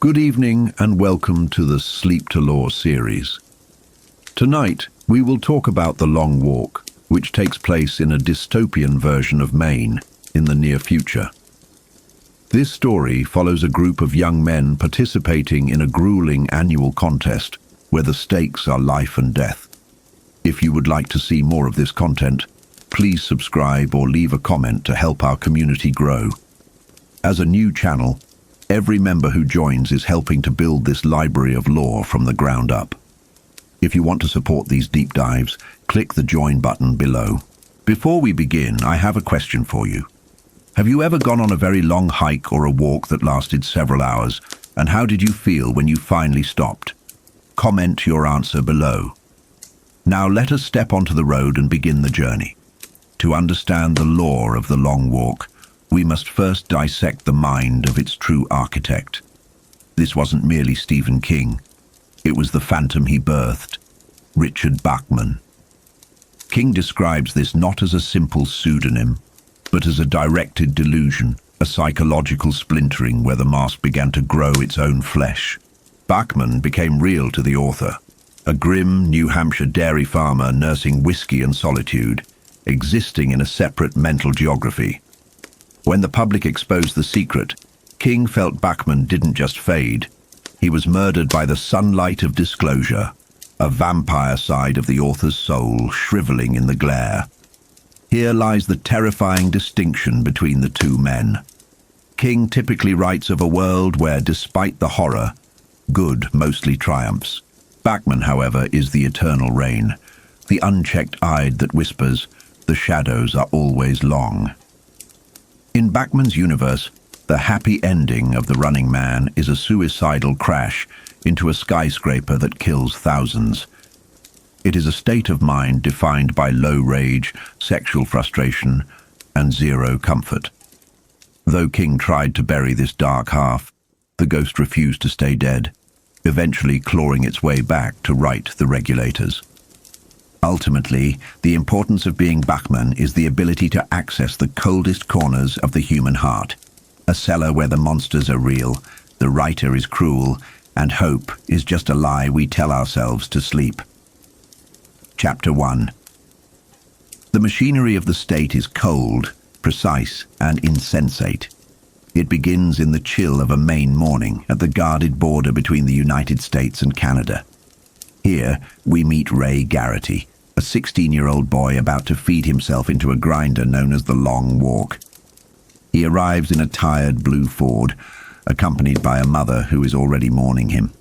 Good evening and welcome to the Sleep to Lore series. Tonight, we will talk about The Long Walk, which takes place in a dystopian version of Maine in the near future. This story follows a group of young men participating in a grueling annual contest where the stakes are life and death. If you would like to see more of this content, please subscribe or leave a comment to help our community grow. As a new channel, every member who joins is helping to build this library of lore from the ground up. If you want to support these deep dives, click the join button below. Before we begin, I have a question for you. Have you ever gone on a very long hike or a walk that lasted several hours, and how did you feel when you finally stopped? Comment your answer below. Now let us step onto the road and begin the journey. To understand the lore of The Long Walk, we must first dissect the mind of its true architect. This wasn't merely Stephen King. It was the phantom he birthed, Richard Bachman. King describes this not as a simple pseudonym, but as a directed delusion, a psychological splintering where the mask began to grow its own flesh. Bachman became real to the author, a grim New Hampshire dairy farmer nursing whiskey and solitude, existing in a separate mental geography. When the public exposed the secret, King felt Bachman didn't just fade. He was murdered by the sunlight of disclosure, a vampire side of the author's soul shriveling in the glare. Here lies the terrifying distinction between the two men. King typically writes of a world where, despite the horror, good mostly triumphs. Bachman, however, is the eternal reign, the unchecked eye that whispers, "The shadows are always long." In Bachman's universe, the happy ending of The Running Man is a suicidal crash into a skyscraper that kills thousands. It is a state of mind defined by low rage, sexual frustration, and zero comfort. Though King tried to bury this dark half, the ghost refused to stay dead, eventually clawing its way back to right the regulators. Ultimately, the importance of being Bachman is the ability to access the coldest corners of the human heart. A cellar where the monsters are real, the writer is cruel, and hope is just a lie we tell ourselves to sleep. Chapter 1. The machinery of the state is cold, precise, and insensate. It begins in the chill of a Maine morning at the guarded border between the United States and Canada. Here, we meet Ray Garrity, a 16-year-old boy about to feed himself into a grinder known as The Long Walk. He arrives in a tired blue Ford, accompanied by a mother who is already mourning him.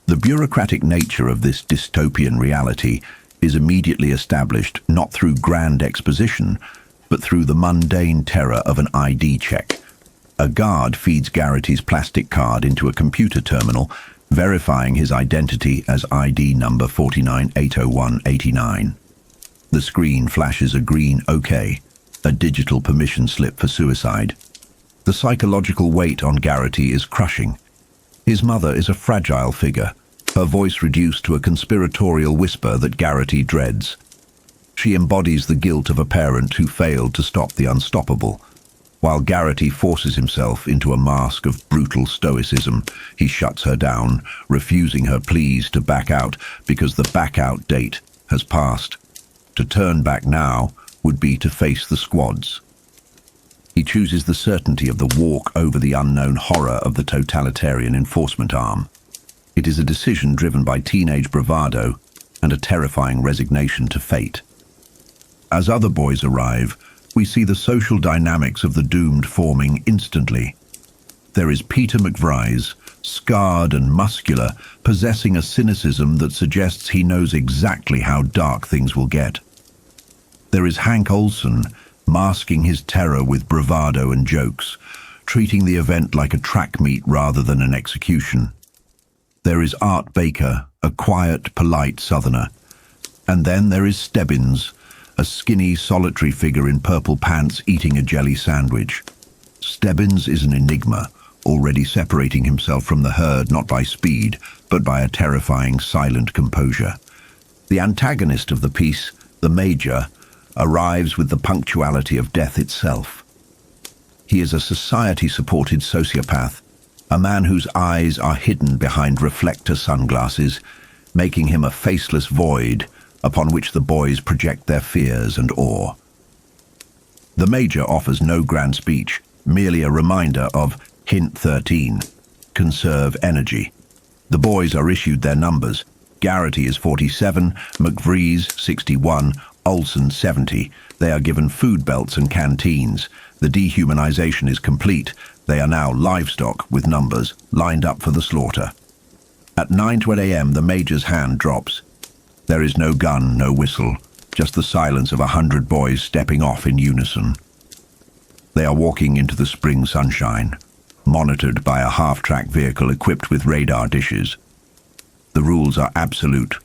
The bureaucratic nature of this dystopian reality is immediately established not through grand exposition, but through the mundane terror of an ID check. A guard feeds Garrity's plastic card into a computer terminal, verifying his identity as ID number 4980189. The screen flashes a green OK, a digital permission slip for suicide. The psychological weight on Garrity is crushing. His mother is a fragile figure, her voice reduced to a conspiratorial whisper that Garrity dreads. She embodies the guilt of a parent who failed to stop the unstoppable. While Garrity forces himself into a mask of brutal stoicism, he shuts her down, refusing her pleas to back out because the back-out date has passed. To turn back now would be to face the squads. He chooses the certainty of the walk over the unknown horror of the totalitarian enforcement arm. It is a decision driven by teenage bravado and a terrifying resignation to fate. As other boys arrive, we see the social dynamics of the doomed forming instantly. There is Peter McVrise, scarred and muscular, possessing a cynicism that suggests he knows exactly how dark things will get. There is Hank Olson, masking his terror with bravado and jokes, treating the event like a track meet rather than an execution. There is Art Baker, a quiet, polite Southerner. And then there is Stebbins, a skinny, solitary figure in purple pants eating a jelly sandwich. Stebbins is an enigma, already separating himself from the herd not by speed, but by a terrifying, silent composure. The antagonist of the piece, the Major, arrives with the punctuality of death itself. He is a society-supported sociopath, a man whose eyes are hidden behind reflector sunglasses, making him a faceless void upon which the boys project their fears and awe. The Major offers no grand speech, merely a reminder of Hint 13, conserve energy. The boys are issued their numbers. Garrity is 47, McVree's 61, Olson 70. They are given food belts and canteens. The dehumanization is complete. They are now livestock with numbers, lined up for the slaughter. At 9:20 a.m. the Major's hand drops. There is no gun, no whistle, just the silence of 100 boys stepping off in unison. They are walking into the spring sunshine, monitored by a half-track vehicle equipped with radar dishes. The rules are absolute.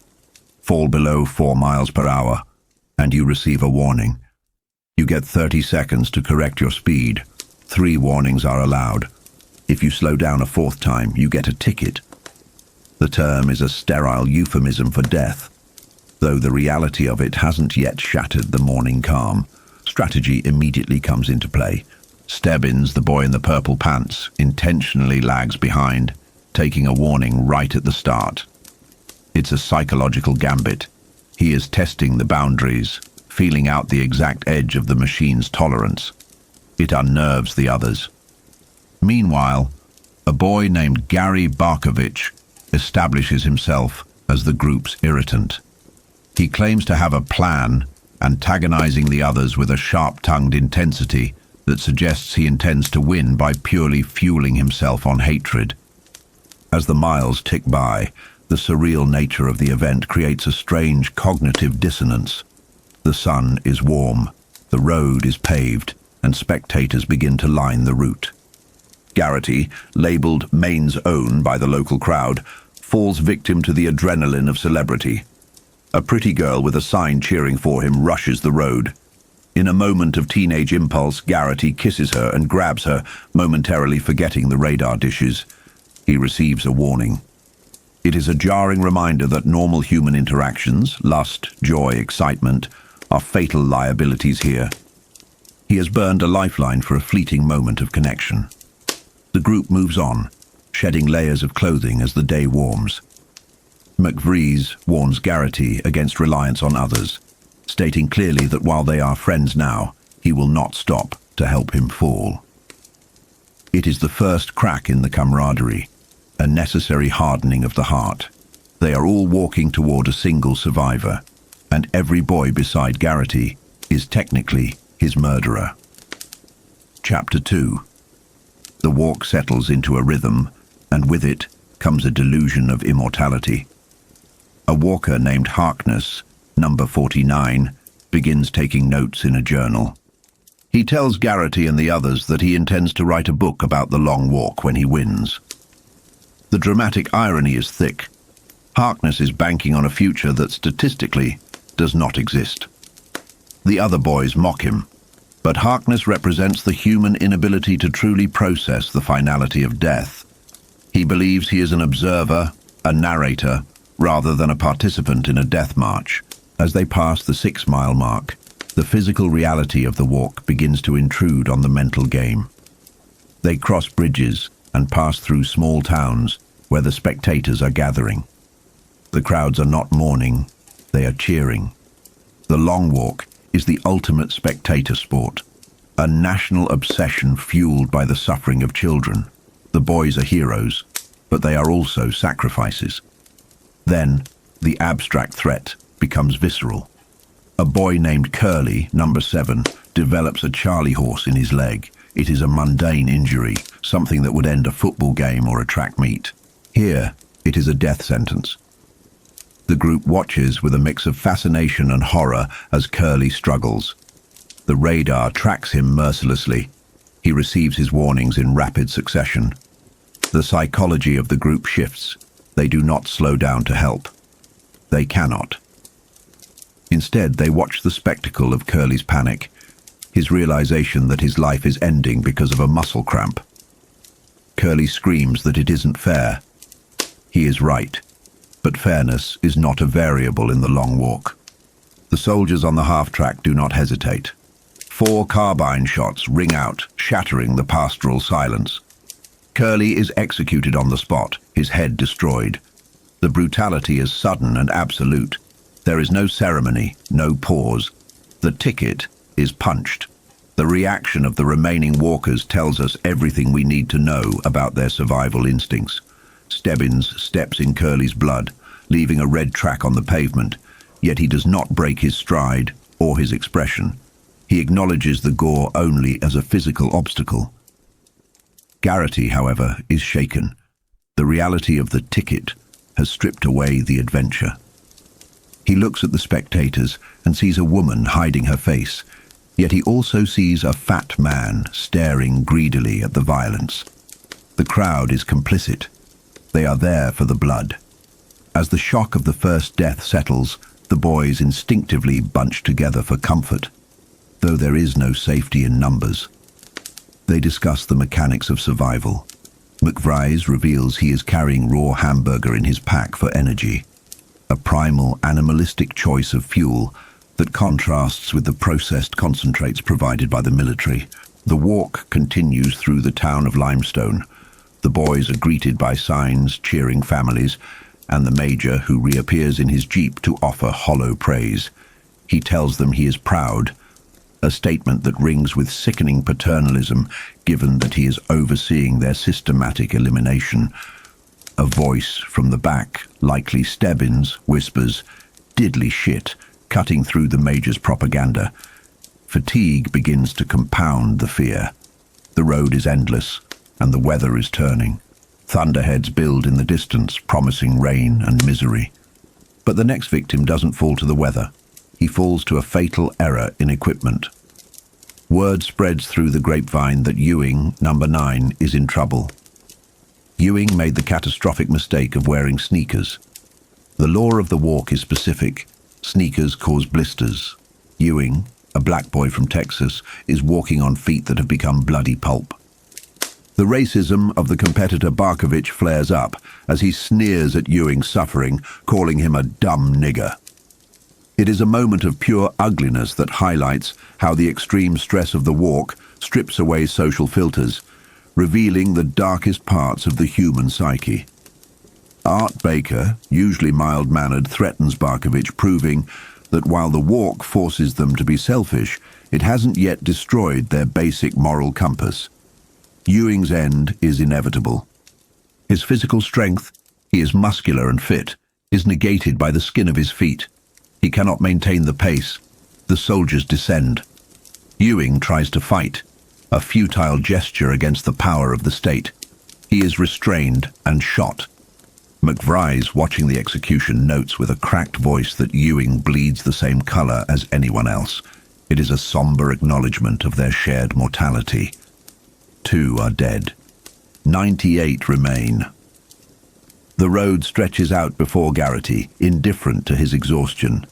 Fall below 4 miles per hour, and you receive a warning. You get 30 seconds to correct your speed. 3 warnings are allowed. If you slow down a 4th time, you get a ticket. The term is a sterile euphemism for death, though the reality of it hasn't yet shattered the morning calm. Strategy immediately comes into play. Stebbins, the boy in the purple pants, intentionally lags behind, taking a warning right at the start. It's a psychological gambit. He is testing the boundaries, feeling out the exact edge of the machine's tolerance. It unnerves the others. Meanwhile, a boy named Gary Barkovich establishes himself as the group's irritant. He claims to have a plan, antagonizing the others with a sharp-tongued intensity that suggests he intends to win by purely fueling himself on hatred. As the miles tick by, the surreal nature of the event creates a strange cognitive dissonance. The sun is warm, the road is paved, and spectators begin to line the route. Garrity, labelled Maine's own by the local crowd, falls victim to the adrenaline of celebrity. A pretty girl with a sign cheering for him rushes the road. In a moment of teenage impulse, Garrity kisses her and grabs her, momentarily forgetting the radar dishes. He receives a warning. It is a jarring reminder that normal human interactions, lust, joy, excitement, are fatal liabilities here. He has burned a lifeline for a fleeting moment of connection. The group moves on, shedding layers of clothing as the day warms. McVree's warns Garrity against reliance on others, stating clearly that while they are friends now, he will not stop to help him fall. It is the first crack in the camaraderie, a necessary hardening of the heart. They are all walking toward a single survivor, and every boy beside Garrity is technically his murderer. Chapter 2. The walk settles into a rhythm, and with it comes a delusion of immortality. A walker named Harkness, number 49, begins taking notes in a journal. He tells Garrity and the others that he intends to write a book about the long walk when he wins. The dramatic irony is thick. Harkness is banking on a future that statistically does not exist. The other boys mock him, but Harkness represents the human inability to truly process the finality of death. He believes he is an observer, a narrator, rather than a participant in a death march. As they pass the 6-mile mark, the physical reality of the walk begins to intrude on the mental game. They cross bridges and pass through small towns where the spectators are gathering. The crowds are not mourning, they are cheering. The long walk is the ultimate spectator sport, a national obsession fueled by the suffering of children. The boys are heroes, but they are also sacrifices. Then, the abstract threat becomes visceral. A boy named Curly, number 7, develops a Charlie horse in his leg. It is a mundane injury, something that would end a football game or a track meet. Here, it is a death sentence. The group watches with a mix of fascination and horror as Curly struggles. The radar tracks him mercilessly. He receives his warnings in rapid succession. The psychology of the group shifts. They do not slow down to help. They cannot. Instead, they watch the spectacle of Curly's panic, his realization that his life is ending because of a muscle cramp. Curly screams that it isn't fair. He is right, but fairness is not a variable in the long walk. The soldiers on the half-track do not hesitate. 4 carbine shots ring out, shattering the pastoral silence. Curly is executed on the spot, his head destroyed. The brutality is sudden and absolute. There is no ceremony, no pause. The ticket is punched. The reaction of the remaining walkers tells us everything we need to know about their survival instincts. Stebbins steps in Curly's blood, leaving a red track on the pavement, yet he does not break his stride or his expression. He acknowledges the gore only as a physical obstacle. Garrity, however, is shaken. The reality of the ticket has stripped away the adventure. He looks at the spectators and sees a woman hiding her face, yet he also sees a fat man staring greedily at the violence. The crowd is complicit. They are there for the blood. As the shock of the first death settles, the boys instinctively bunch together for comfort, though there is no safety in numbers. They discuss the mechanics of survival. McVries reveals he is carrying raw hamburger in his pack for energy, a primal animalistic choice of fuel that contrasts with the processed concentrates provided by the military. The walk continues through the town of Limestone. The boys are greeted by signs, cheering families, and the major, who reappears in his jeep to offer hollow praise. He tells them he is proud, a statement that rings with sickening paternalism, given that he is overseeing their systematic elimination. A voice from the back, likely Stebbins, whispers, "Diddly shit," cutting through the major's propaganda. Fatigue begins to compound the fear. The road is endless, and the weather is turning. Thunderheads build in the distance, promising rain and misery. But the next victim doesn't fall to the weather. He falls to a fatal error in equipment. Word spreads through the grapevine that Ewing, number 9, is in trouble. Ewing made the catastrophic mistake of wearing sneakers. The law of the walk is specific. Sneakers cause blisters. Ewing, a black boy from Texas, is walking on feet that have become bloody pulp. The racism of the competitor Barkovich flares up as he sneers at Ewing's suffering, calling him a dumb nigger. It is a moment of pure ugliness that highlights how the extreme stress of the walk strips away social filters, revealing the darkest parts of the human psyche. Art Baker, usually mild-mannered, threatens Barkovich, proving that while the walk forces them to be selfish, it hasn't yet destroyed their basic moral compass. Ewing's end is inevitable. His physical strength, he is muscular and fit, is negated by the skin of his feet. He cannot maintain the pace. The soldiers descend. Ewing tries to fight, a futile gesture against the power of the state. He is restrained and shot. McVries, watching the execution, notes with a cracked voice that Ewing bleeds the same color as anyone else. It is a somber acknowledgement of their shared mortality. 2 are dead. 98 remain. The road stretches out before Garrity, indifferent to his exhaustion.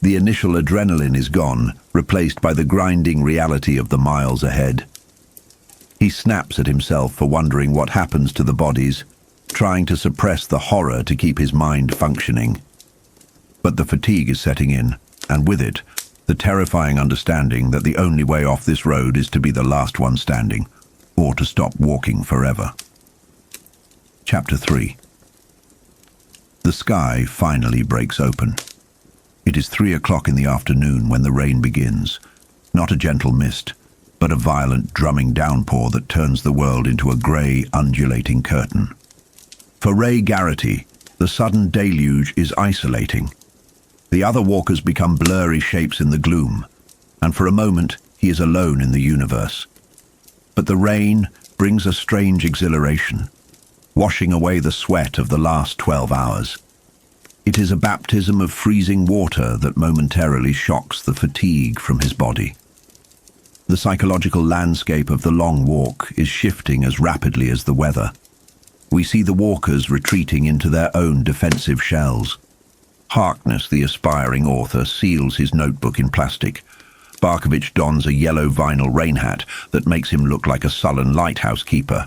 The initial adrenaline is gone, replaced by the grinding reality of the miles ahead. He snaps at himself for wondering what happens to the bodies, trying to suppress the horror to keep his mind functioning. But the fatigue is setting in, and with it, the terrifying understanding that the only way off this road is to be the last one standing, or to stop walking forever. Chapter 3. The sky finally breaks open. It is 3 o'clock in the afternoon when the rain begins. Not a gentle mist, but a violent drumming downpour that turns the world into a grey, undulating curtain. For Ray Garrity, the sudden deluge is isolating. The other walkers become blurry shapes in the gloom, and for a moment he is alone in the universe. But the rain brings a strange exhilaration, washing away the sweat of the last 12 hours. It is a baptism of freezing water that momentarily shocks the fatigue from his body. The psychological landscape of the long walk is shifting as rapidly as the weather. We see the walkers retreating into their own defensive shells. Harkness, the aspiring author, seals his notebook in plastic. Barkovich dons a yellow vinyl rain hat that makes him look like a sullen lighthouse keeper.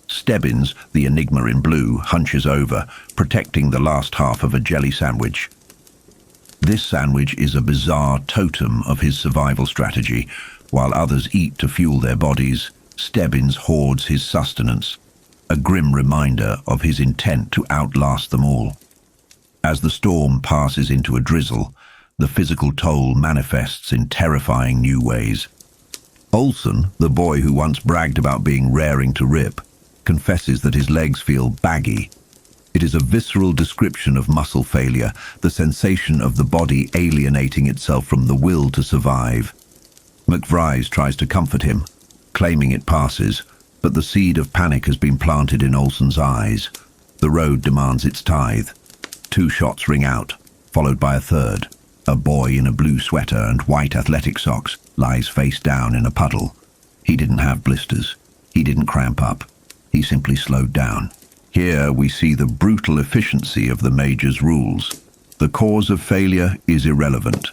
Stebbins, the enigma in blue, hunches over, protecting the last half of a jelly sandwich. This sandwich is a bizarre totem of his survival strategy. While others eat to fuel their bodies, Stebbins hoards his sustenance. a grim reminder of his intent to outlast them all. As the storm passes into a drizzle, the physical toll manifests in terrifying new ways. Olsen, the boy who once bragged about being raring to rip, confesses that his legs feel baggy. It is a visceral description of muscle failure, the sensation of the body alienating itself from the will to survive. McVries tries to comfort him, claiming it passes, but the seed of panic has been planted in Olsen's eyes. The road demands its tithe. 2 shots ring out, followed by a third. A boy in a blue sweater and white athletic socks lies face down in a puddle. He didn't have blisters. He didn't cramp up. He simply slowed down. Here we see the brutal efficiency of the Major's rules. The cause of failure is irrelevant.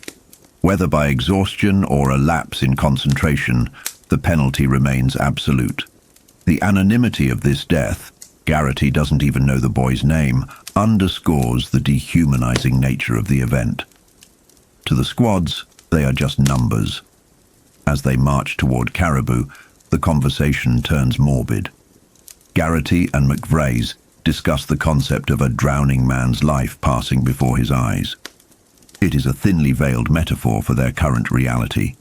Whether by exhaustion or a lapse in concentration, the penalty remains absolute. The anonymity of this death, Garrity doesn't even know the boy's name, underscores the dehumanizing nature of the event. To the squads, they are just numbers. As they march toward Caribou, the conversation turns morbid. Garrity and McVries discuss the concept of a drowning man's life passing before his eyes. It is a thinly veiled metaphor for their current reality.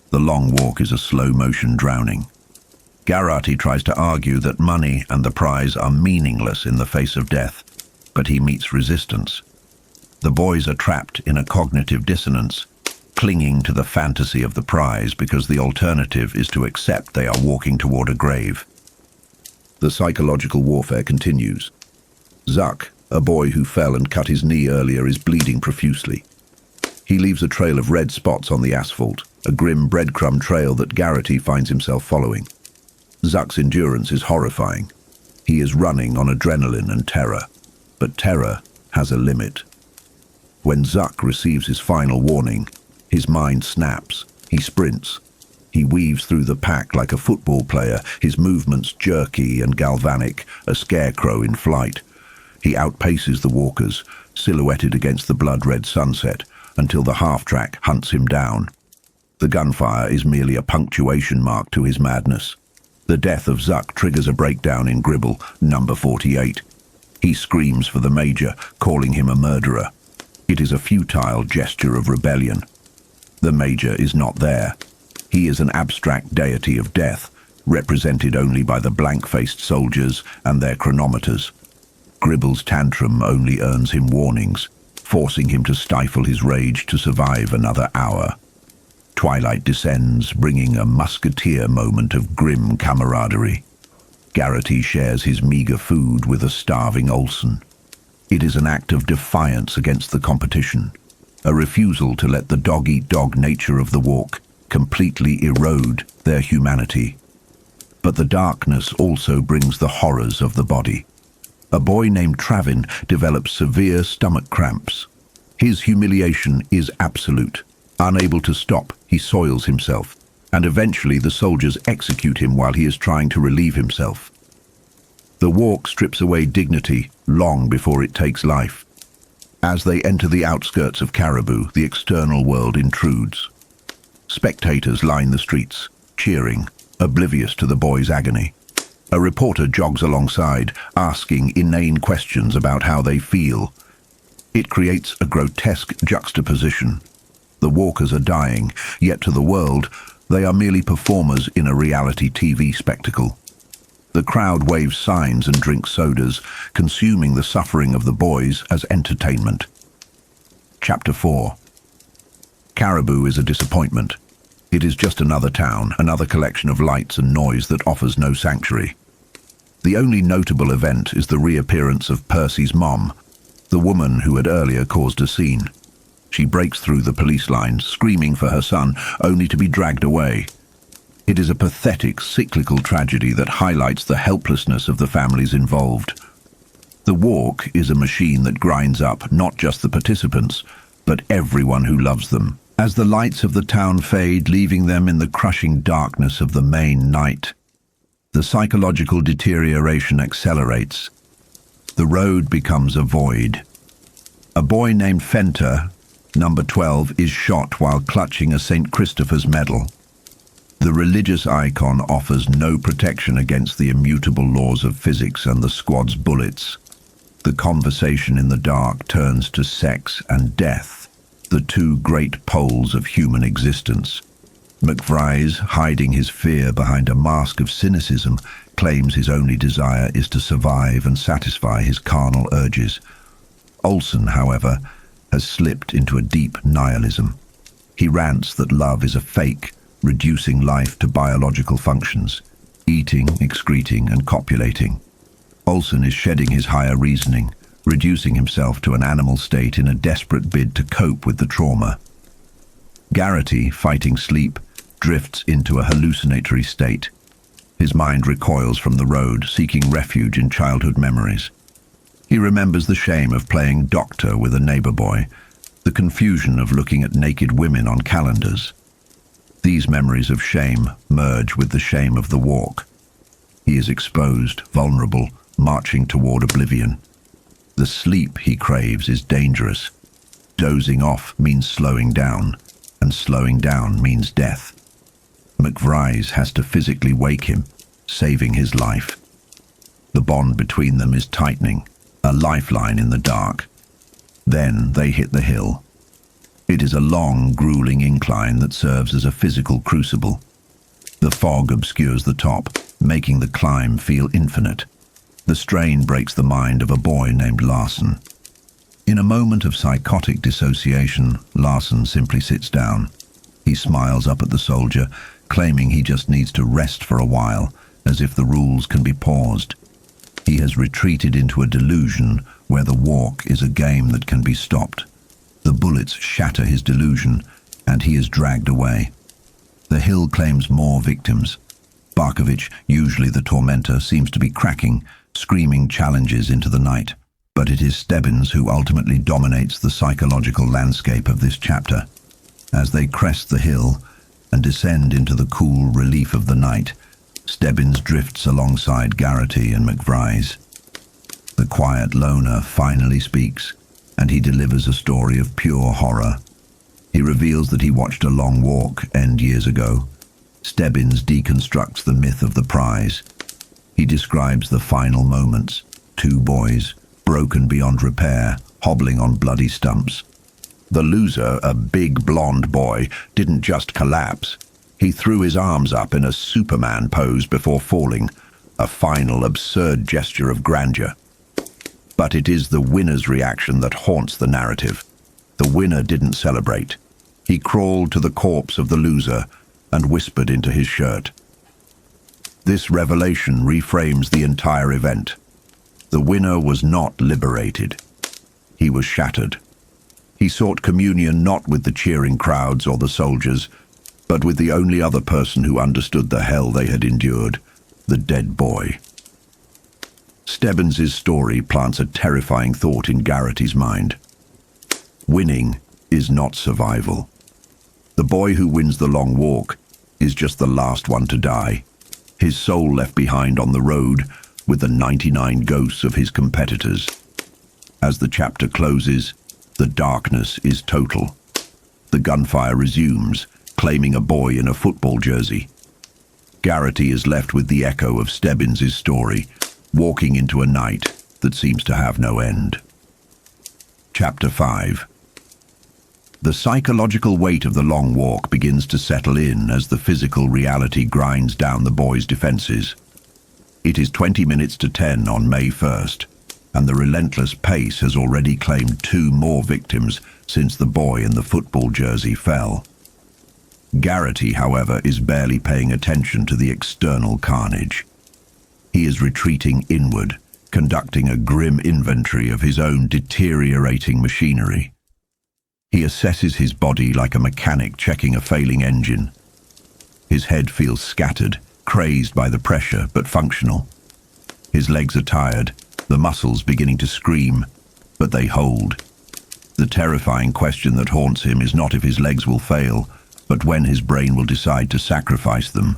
The long walk is a slow-motion drowning. Garrity tries to argue that money and the prize are meaningless in the face of death, but he meets resistance. The boys are trapped in a cognitive dissonance, clinging to the fantasy of the prize because the alternative is to accept they are walking toward a grave. The psychological warfare continues. Zuck, a boy who fell and cut his knee earlier, is bleeding profusely. He leaves a trail of red spots on the asphalt, a grim breadcrumb trail that Garrity finds himself following. Zuck's endurance is horrifying. He is running on adrenaline and terror, but terror has a limit. When Zuck receives his final warning, his mind snaps. He sprints. He weaves through the pack like a football player, his movements jerky and galvanic, a scarecrow in flight. He outpaces the walkers, silhouetted against the blood-red sunset, until the half-track hunts him down. The gunfire is merely a punctuation mark to his madness. The death of Zuck triggers a breakdown in Gribble, number 48. He screams for the Major, calling him a murderer. It is a futile gesture of rebellion. The Major is not there. He is an abstract deity of death, represented only by the blank-faced soldiers and their chronometers. Gribble's tantrum only earns him warnings, forcing him to stifle his rage to survive another hour. Twilight descends, bringing a musketeer moment of grim camaraderie. Garrity shares his meager food with a starving Olsen. It is an act of defiance against the competition, a refusal to let the dog-eat-dog nature of the walk completely erode their humanity. But the darkness also brings the horrors of the body. A boy named Travin develops severe stomach cramps. His humiliation is absolute. Unable to stop, he soils himself, and eventually the soldiers execute him while he is trying to relieve himself. The walk strips away dignity long before it takes life. As they enter the outskirts of Caribou, the external world intrudes. Spectators line the streets, cheering, oblivious to the boy's agony. A reporter jogs alongside, asking inane questions about how they feel. It creates a grotesque juxtaposition. The walkers are dying, yet to the world, they are merely performers in a reality TV spectacle. The crowd waves signs and drinks sodas, consuming the suffering of the boys as entertainment. Chapter 4. Caribou is a disappointment. It is just another town, another collection of lights and noise that offers no sanctuary. The only notable event is the reappearance of Percy's mom, the woman who had earlier caused a scene. She breaks through the police line, screaming for her son, only to be dragged away. It is a pathetic, cyclical tragedy that highlights the helplessness of the families involved. The walk is a machine that grinds up not just the participants, but everyone who loves them. As the lights of the town fade, leaving them in the crushing darkness of the Maine night, the psychological deterioration accelerates. The road becomes a void. A boy named Fenter, number 12, is shot while clutching a St. Christopher's medal. The religious icon offers no protection against the immutable laws of physics and the squad's bullets. The conversation in the dark turns to sex and death, the two great poles of human existence. McVry's, hiding his fear behind a mask of cynicism, claims his only desire is to survive and satisfy his carnal urges. Olsen, however, has slipped into a deep nihilism. He rants that love is a fake, reducing life to biological functions, eating, excreting, and copulating. Olsen is shedding his higher reasoning, reducing himself to an animal state in a desperate bid to cope with the trauma. Garrity, fighting sleep, drifts into a hallucinatory state. His mind recoils from the road, seeking refuge in childhood memories. He remembers the shame of playing doctor with a neighbor boy, the confusion of looking at naked women on calendars. These memories of shame merge with the shame of the walk. He is exposed, vulnerable, marching toward oblivion. The sleep he craves is dangerous. Dozing off means slowing down, and slowing down means death. McVry's has to physically wake him, saving his life. The bond between them is tightening, a lifeline in the dark. Then they hit the hill. It is a long, grueling incline that serves as a physical crucible. The fog obscures the top, making the climb feel infinite. The strain breaks the mind of a boy named Larson. In a moment of psychotic dissociation, Larson simply sits down. He smiles up at the soldier, claiming he just needs to rest for a while, as if the rules can be paused. He has retreated into a delusion where the walk is a game that can be stopped. The bullets shatter his delusion, and he is dragged away. The hill claims more victims. Barkovich, usually the tormentor, seems to be cracking, screaming challenges into the night. But it is Stebbins who ultimately dominates the psychological landscape of this chapter. As they crest the hill and descend into the cool relief of the night, Stebbins drifts alongside Garrity and McVry's. The quiet loner finally speaks, and he delivers a story of pure horror. He reveals that he watched a long walk end years ago. Stebbins deconstructs the myth of the prize. He describes the final moments, two boys, broken beyond repair, hobbling on bloody stumps. The loser, a big blonde boy, didn't just collapse. He threw his arms up in a Superman pose before falling, a final absurd gesture of grandeur. But it is the winner's reaction that haunts the narrative. The winner didn't celebrate. He crawled to the corpse of the loser and whispered into his shirt. This revelation reframes the entire event. The winner was not liberated. He was shattered. He sought communion not with the cheering crowds or the soldiers, but with the only other person who understood the hell they had endured, the dead boy. Stebbins' story plants a terrifying thought in Garrity's mind. Winning is not survival. The boy who wins the long walk is just the last one to die, his soul left behind on the road with the 99 ghosts of his competitors. As the chapter closes, the darkness is total. The gunfire resumes, claiming a boy in a football jersey. Garrity is left with the echo of Stebbins' story, walking into a night that seems to have no end. Chapter 5. The psychological weight of the long walk begins to settle in as the physical reality grinds down the boy's defenses. It is 20 minutes to 10 on May 1st, and the relentless pace has already claimed 2 more victims since the boy in the football jersey fell. Garrity, however, is barely paying attention to the external carnage. He is retreating inward, conducting a grim inventory of his own deteriorating machinery. He assesses his body like a mechanic checking a failing engine. His head feels scattered, crazed by the pressure, but functional. His legs are tired, the muscles beginning to scream, but they hold. The terrifying question that haunts him is not if his legs will fail, but when his brain will decide to sacrifice them,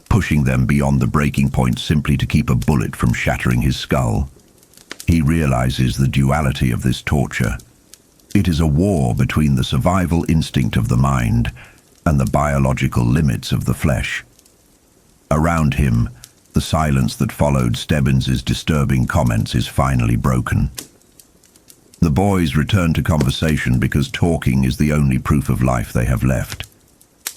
pushing them beyond the breaking point simply to keep a bullet from shattering his skull. He realizes the duality of this torture. It is a war between the survival instinct of the mind and the biological limits of the flesh. Around him, the silence that followed Stebbins' disturbing comments is finally broken. The boys return to conversation because talking is the only proof of life they have left.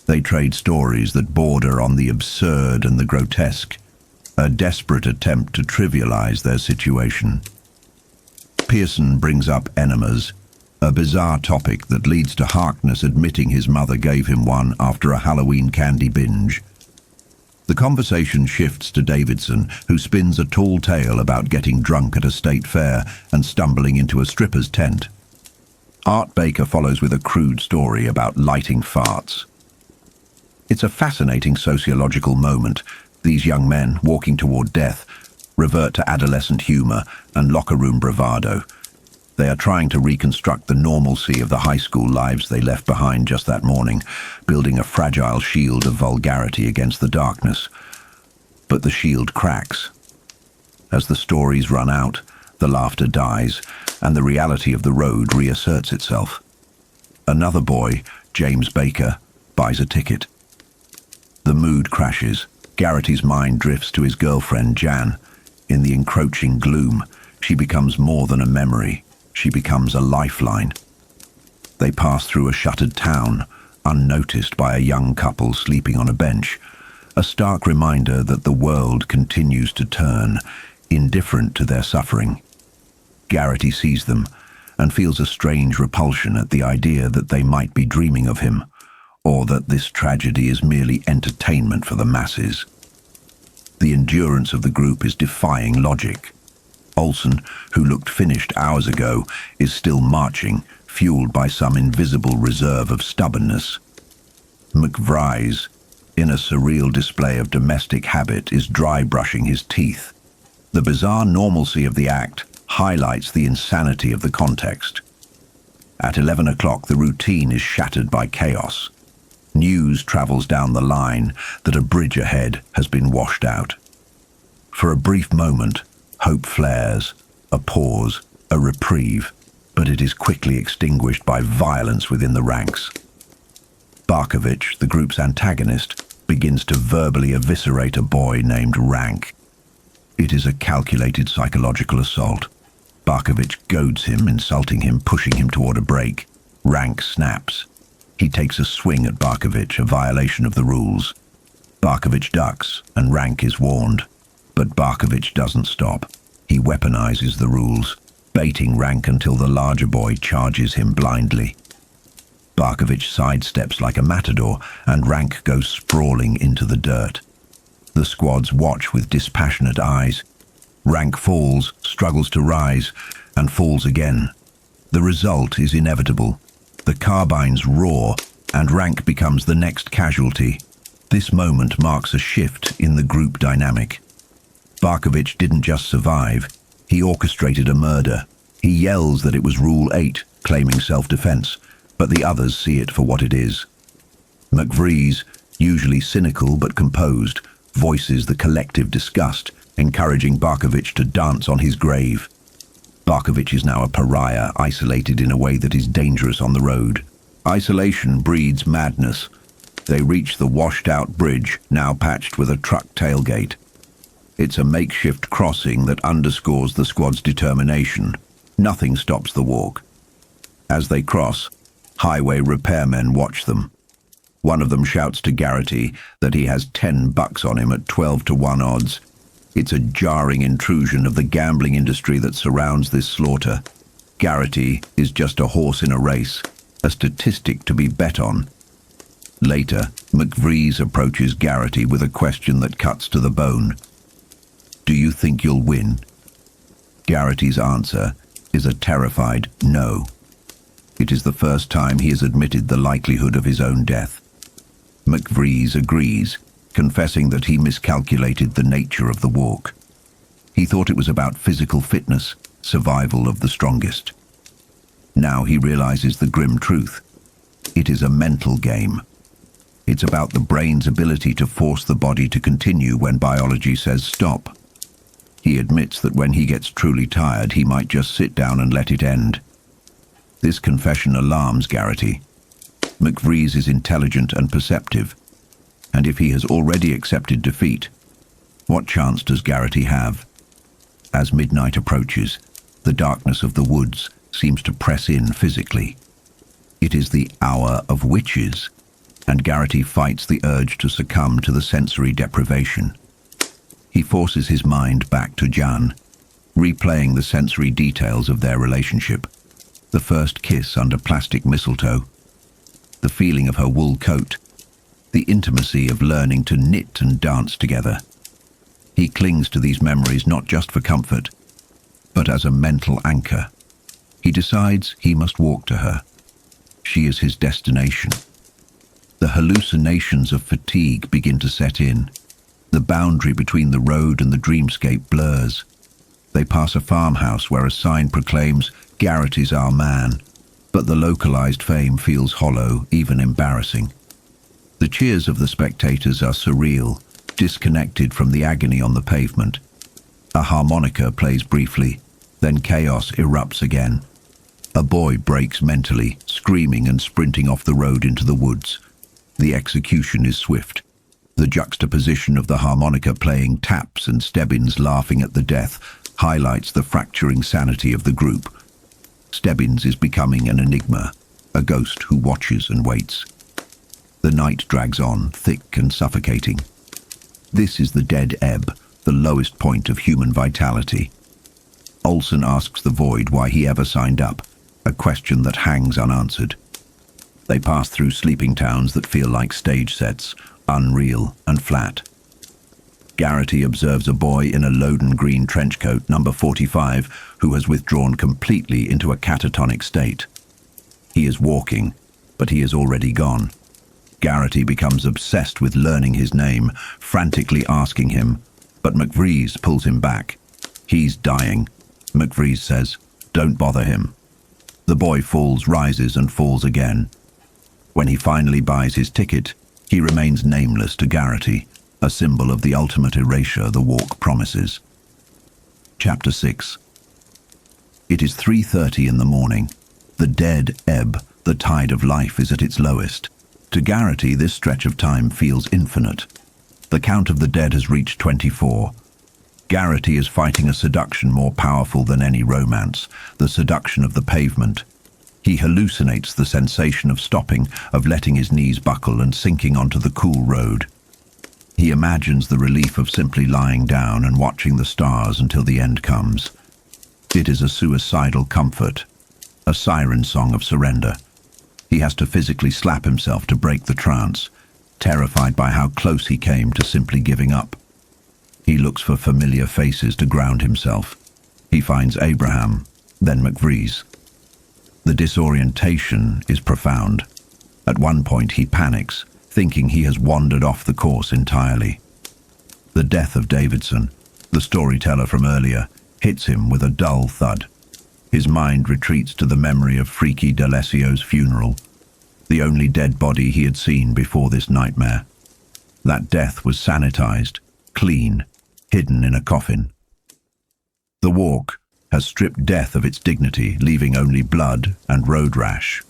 They trade stories that border on the absurd and the grotesque, a desperate attempt to trivialize their situation. Pearson brings up enemas, a bizarre topic that leads to Harkness admitting his mother gave him one after a Halloween candy binge. The conversation shifts to Davidson, who spins a tall tale about getting drunk at a state fair and stumbling into a stripper's tent. Art Baker follows with a crude story about lighting farts. It's a fascinating sociological moment. These young men, walking toward death, revert to adolescent humor and locker room bravado. They are trying to reconstruct the normalcy of the high school lives they left behind just that morning, building a fragile shield of vulgarity against the darkness. But the shield cracks. As the stories run out, the laughter dies, and the reality of the road reasserts itself. Another boy, James Baker, buys a ticket. The mood crashes. Garrity's mind drifts to his girlfriend, Jan. In the encroaching gloom, she becomes more than a memory. She becomes a lifeline. They pass through a shuttered town, unnoticed by a young couple sleeping on a bench, a stark reminder that the world continues to turn, indifferent to their suffering. Garrity sees them and feels a strange repulsion at the idea that they might be dreaming of him, or that this tragedy is merely entertainment for the masses. The endurance of the group is defying logic. Olsen, who looked finished hours ago, is still marching, fueled by some invisible reserve of stubbornness. McVries, in a surreal display of domestic habit, is dry brushing his teeth. The bizarre normalcy of the act highlights the insanity of the context. At 11 o'clock, the routine is shattered by chaos. News travels down the line that a bridge ahead has been washed out. For a brief moment, hope flares, a pause, a reprieve, but it is quickly extinguished by violence within the ranks. Barkovich, the group's antagonist, begins to verbally eviscerate a boy named Rank. It is a calculated psychological assault. Barkovich goads him, insulting him, pushing him toward a break. Rank snaps. He takes a swing at Barkovich, a violation of the rules. Barkovich ducks, and Rank is warned. But Barkovich doesn't stop. He weaponizes the rules, baiting Rank until the larger boy charges him blindly. Barkovich sidesteps like a matador, and Rank goes sprawling into the dirt. The squads watch with dispassionate eyes. Rank falls, struggles to rise, and falls again. The result is inevitable. The carbines roar, and Rank becomes the next casualty. This moment marks a shift in the group dynamic. Barkovich didn't just survive, he orchestrated a murder. He yells that it was Rule 8, claiming self-defense, but the others see it for what it is. McVries, usually cynical but composed, voices the collective disgust, encouraging Barkovich to dance on his grave. Barkovich is now a pariah, isolated in a way that is dangerous on the road. Isolation breeds madness. They reach the washed-out bridge, now patched with a truck tailgate. It's a makeshift crossing that underscores the squad's determination. Nothing stops the walk. As they cross, highway repairmen watch them. One of them shouts to Garrity that he has $10 on him at 12-to-1 odds. It's a jarring intrusion of the gambling industry that surrounds this slaughter. Garrity is just a horse in a race, a statistic to be bet on. Later, McVries approaches Garrity with a question that cuts to the bone. Do you think you'll win? Garrity's answer is a terrified no. It is the first time he has admitted the likelihood of his own death. McVries agrees, confessing that he miscalculated the nature of the walk. He thought it was about physical fitness, survival of the strongest. Now he realizes the grim truth. It is a mental game. It's about the brain's ability to force the body to continue when biology says stop. He admits that when he gets truly tired, he might just sit down and let it end. This confession alarms Garrity. McVrees is intelligent and perceptive, and if he has already accepted defeat, what chance does Garrity have? As midnight approaches, the darkness of the woods seems to press in physically. It is the hour of witches, and Garrity fights the urge to succumb to the sensory deprivation. He forces his mind back to Jan, replaying the sensory details of their relationship. The first kiss under plastic mistletoe, the feeling of her wool coat, the intimacy of learning to knit and dance together. He clings to these memories not just for comfort, but as a mental anchor. He decides he must walk to her. She is his destination. The hallucinations of fatigue begin to set in. The boundary between the road and the dreamscape blurs. They pass a farmhouse where a sign proclaims, "Garrity's our man," but the localized fame feels hollow, even embarrassing. The cheers of the spectators are surreal, disconnected from the agony on the pavement. A harmonica plays briefly, then chaos erupts again. A boy breaks mentally, screaming and sprinting off the road into the woods. The execution is swift. The juxtaposition of the harmonica playing taps and Stebbins laughing at the death highlights the fracturing sanity of the group. Stebbins is becoming an enigma, a ghost who watches and waits. The night drags on, thick and suffocating. This is the dead ebb, the lowest point of human vitality. Olsen asks the void why he ever signed up, a question that hangs unanswered. They pass through sleeping towns that feel like stage sets, unreal and flat. Garrity observes a boy in a Loden green trench coat, number 45, who has withdrawn completely into a catatonic state. He is walking, but he is already gone. Garrity becomes obsessed with learning his name, frantically asking him, but McVrees pulls him back. He's dying. McVrees says, "Don't bother him." The boy falls, rises, and falls again. When he finally buys his ticket, he remains nameless to Garrity, a symbol of the ultimate erasure the walk promises. Chapter 6. It is 3:30 in the morning. The dead ebb, the tide of life, is at its lowest. To Garrity, this stretch of time feels infinite. The count of the dead has reached 24. Garrity is fighting a seduction more powerful than any romance, the seduction of the pavement. He hallucinates the sensation of stopping, of letting his knees buckle and sinking onto the cool road. He imagines the relief of simply lying down and watching the stars until the end comes. It is a suicidal comfort, a siren song of surrender. He has to physically slap himself to break the trance, terrified by how close he came to simply giving up. He looks for familiar faces to ground himself. He finds Abraham, then McVrees. The disorientation is profound. At one point he panics, thinking he has wandered off the course entirely. The death of Davidson, the storyteller from earlier, hits him with a dull thud. His mind retreats to the memory of Freaky D'Alessio's funeral, the only dead body he had seen before this nightmare. That death was sanitized, clean, hidden in a coffin. The walk has stripped death of its dignity, leaving only blood and road rash.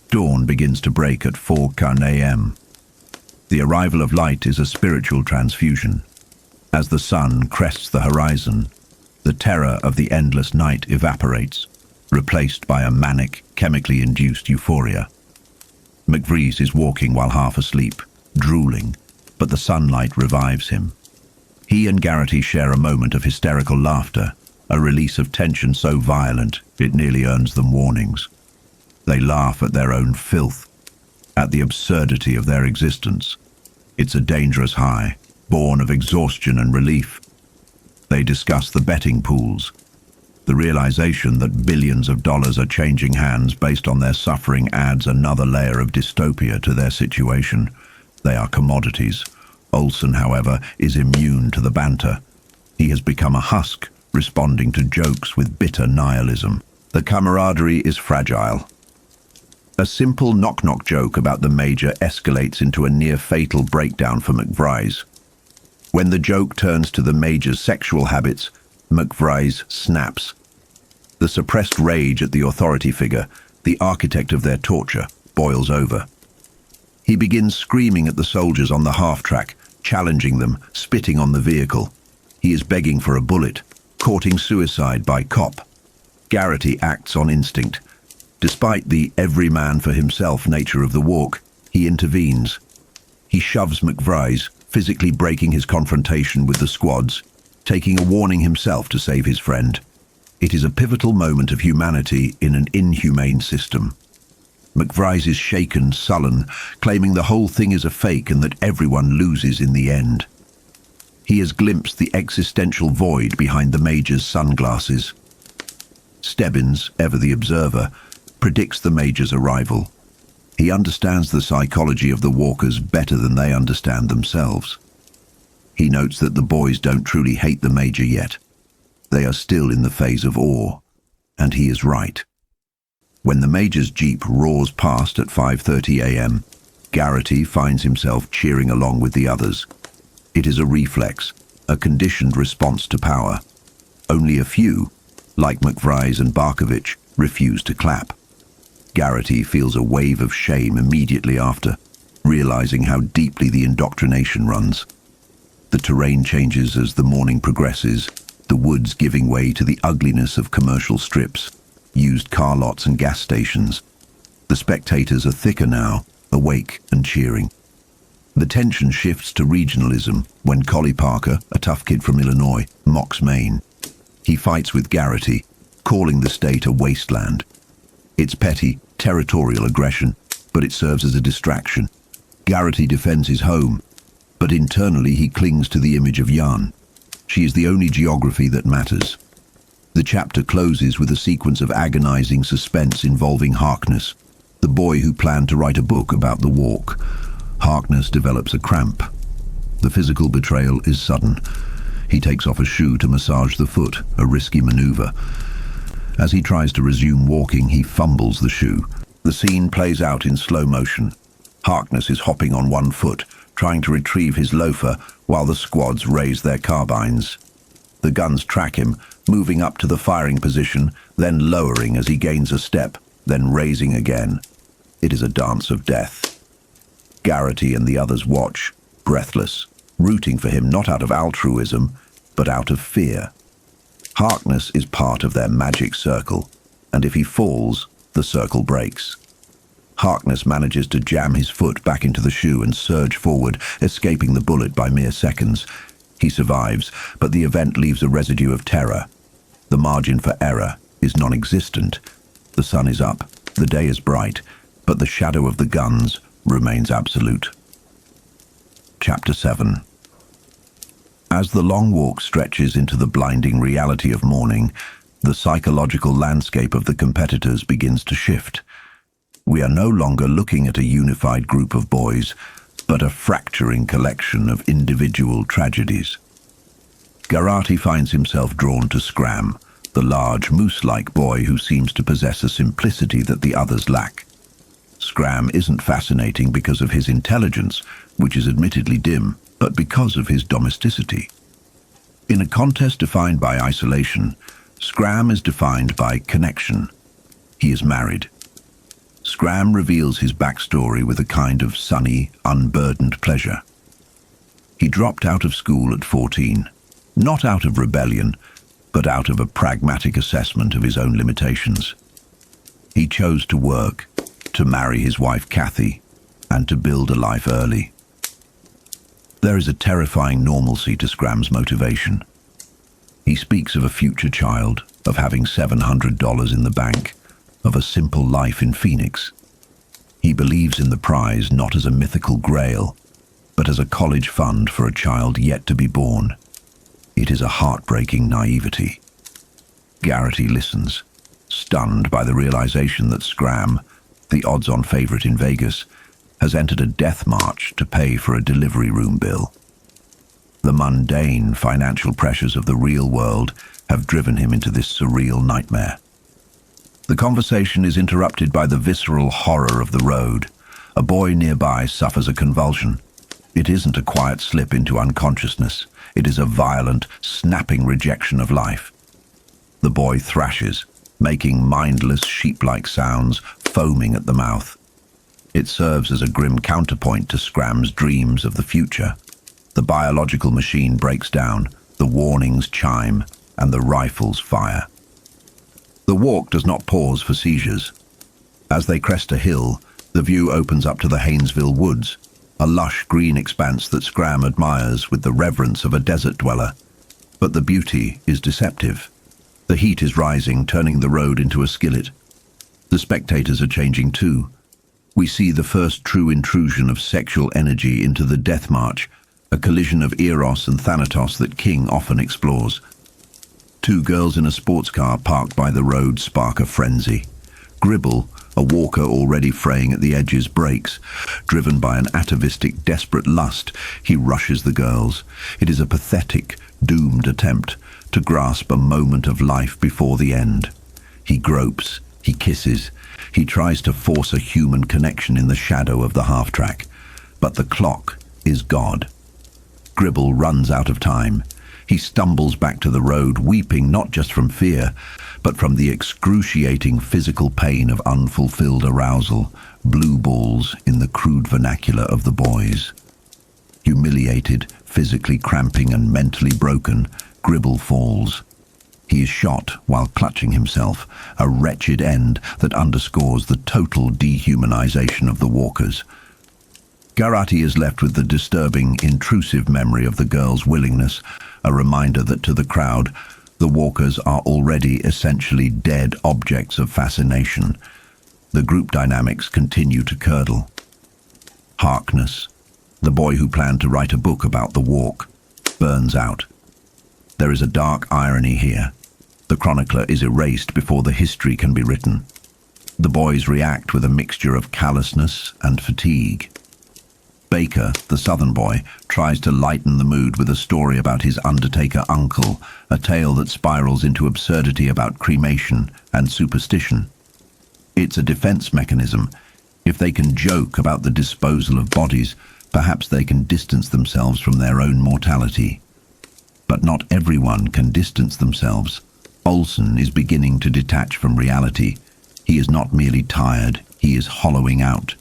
Dawn begins to break at 4:00 a.m. The arrival of light is a spiritual transfusion. As the sun crests the horizon, the terror of the endless night evaporates, replaced by a manic, chemically induced euphoria. McVrees is walking while half asleep, drooling, but the sunlight revives him. He and Garrity share a moment of hysterical laughter, a release of tension so violent it nearly earns them warnings. They laugh at their own filth, at the absurdity of their existence. It's a dangerous high, born of exhaustion and relief. They discuss the betting pools, the realization that billions of dollars are changing hands based on their suffering adds another layer of dystopia to their situation. They are commodities. Olsen, however, is immune to the banter. He has become a husk, responding to jokes with bitter nihilism. The camaraderie is fragile. A simple knock-knock joke about the Major escalates into a near-fatal breakdown for McVrees. When the joke turns to the Major's sexual habits, McVrees snaps. The suppressed rage at the authority figure, the architect of their torture, boils over. He begins screaming at the soldiers on the half-track, challenging them, spitting on the vehicle. He is begging for a bullet, courting suicide by cop. Garrity acts on instinct. Despite the every-man-for-himself nature of the walk, he intervenes. He shoves McVry's, physically breaking his confrontation with the squads, taking a warning himself to save his friend. It is a pivotal moment of humanity in an inhumane system. McVry's is shaken, sullen, claiming the whole thing is a fake and that everyone loses in the end. He has glimpsed the existential void behind the Major's sunglasses. Stebbins, ever the observer, predicts the Major's arrival. He understands the psychology of the walkers better than they understand themselves. He notes that the boys don't truly hate the Major yet. They are still in the phase of awe, and he is right. When the Major's jeep roars past at 5:30 a.m., Garrity finds himself cheering along with the others. It is a reflex, a conditioned response to power. Only a few, like McVry's and Barkovich, refuse to clap. Garrity feels a wave of shame immediately after, realizing how deeply the indoctrination runs. The terrain changes as the morning progresses, the woods giving way to the ugliness of commercial strips, used car lots and gas stations. The spectators are thicker now, awake and cheering. The tension shifts to regionalism when Collie Parker, a tough kid from Illinois, mocks Maine. He fights with Garrity, calling the state a wasteland. It's petty, territorial aggression, but it serves as a distraction. Garrity defends his home, but internally he clings to the image of Jan. She is the only geography that matters. The chapter closes with a sequence of agonizing suspense involving Harkness, the boy who planned to write a book about the walk. Harkness develops a cramp. The physical betrayal is sudden. He takes off a shoe to massage the foot, a risky maneuver. As he tries to resume walking, he fumbles the shoe. The scene plays out in slow motion. Harkness is hopping on one foot, trying to retrieve his loafer while the squads raise their carbines. The guns track him, moving up to the firing position, then lowering as he gains a step, then raising again. It is a dance of death. Garrity and the others watch, breathless, rooting for him not out of altruism, but out of fear. Harkness is part of their magic circle, and if he falls, the circle breaks. Harkness manages to jam his foot back into the shoe and surge forward, escaping the bullet by mere seconds. He survives, but the event leaves a residue of terror. The margin for error is non-existent. The sun is up, the day is bright, but the shadow of the guns remains absolute. Chapter 7. As the long walk stretches into the blinding reality of morning, the psychological landscape of the competitors begins to shift. We are no longer looking at a unified group of boys, but a fracturing collection of individual tragedies. Garrity finds himself drawn to Scram, the large, moose-like boy who seems to possess a simplicity that the others lack. Scram isn't fascinating because of his intelligence, which is admittedly dim, but because of his domesticity. In a contest defined by isolation, Scram is defined by connection. He is married. Scram reveals his backstory with a kind of sunny, unburdened pleasure. He dropped out of school at 14, not out of rebellion, but out of a pragmatic assessment of his own limitations. He chose to work, to marry his wife Kathy, and to build a life early. There is a terrifying normalcy to Scram's motivation. He speaks of a future child, of having $700 in the bank, of a simple life in Phoenix. He believes in the prize not as a mythical grail, but as a college fund for a child yet to be born. It is a heartbreaking naivety. Garrity listens, stunned by the realization that Scram, the odds-on favorite in Vegas, has entered a death march to pay for a delivery room bill. The mundane financial pressures of the real world have driven him into this surreal nightmare. The conversation is interrupted by the visceral horror of the road. A boy nearby suffers a convulsion. It isn't a quiet slip into unconsciousness. It is a violent, snapping rejection of life. The boy thrashes, making mindless sheep-like sounds, foaming at the mouth. It serves as a grim counterpoint to Scram's dreams of the future. The biological machine breaks down, the warnings chime, and the rifles fire. The walk does not pause for seizures. As they crest a hill, the view opens up to the Haynesville woods, a lush green expanse that Scram admires with the reverence of a desert dweller. But the beauty is deceptive. The heat is rising, turning the road into a skillet. The spectators are changing too. We see the first true intrusion of sexual energy into the death march, a collision of Eros and Thanatos that King often explores. Two girls in a sports car parked by the road spark a frenzy. Gribble, a walker already fraying at the edges, breaks. Driven by an atavistic, desperate lust, he rushes the girls. It is a pathetic, doomed attempt to grasp a moment of life before the end. He gropes, he kisses, he tries to force a human connection in the shadow of the half-track. But the clock is God. Gribble runs out of time. He stumbles back to the road, weeping not just from fear, but from the excruciating physical pain of unfulfilled arousal, blue balls in the crude vernacular of the boys. Humiliated, physically cramping and mentally broken, Gribble falls. He is shot while clutching himself, a wretched end that underscores the total dehumanization of the walkers. Garati is left with the disturbing, intrusive memory of the girl's willingness, a reminder that to the crowd, the walkers are already essentially dead objects of fascination. The group dynamics continue to curdle. Harkness, the boy who planned to write a book about the walk, burns out. There is a dark irony here. The chronicler is erased before the history can be written. The boys react with a mixture of callousness and fatigue. Baker, the southern boy, tries to lighten the mood with a story about his undertaker uncle, a tale that spirals into absurdity about cremation and superstition. It's a defense mechanism. If they can joke about the disposal of bodies, perhaps they can distance themselves from their own mortality. But not everyone can distance themselves. Olsen is beginning to detach from reality. He is not merely tired, he is hollowing out.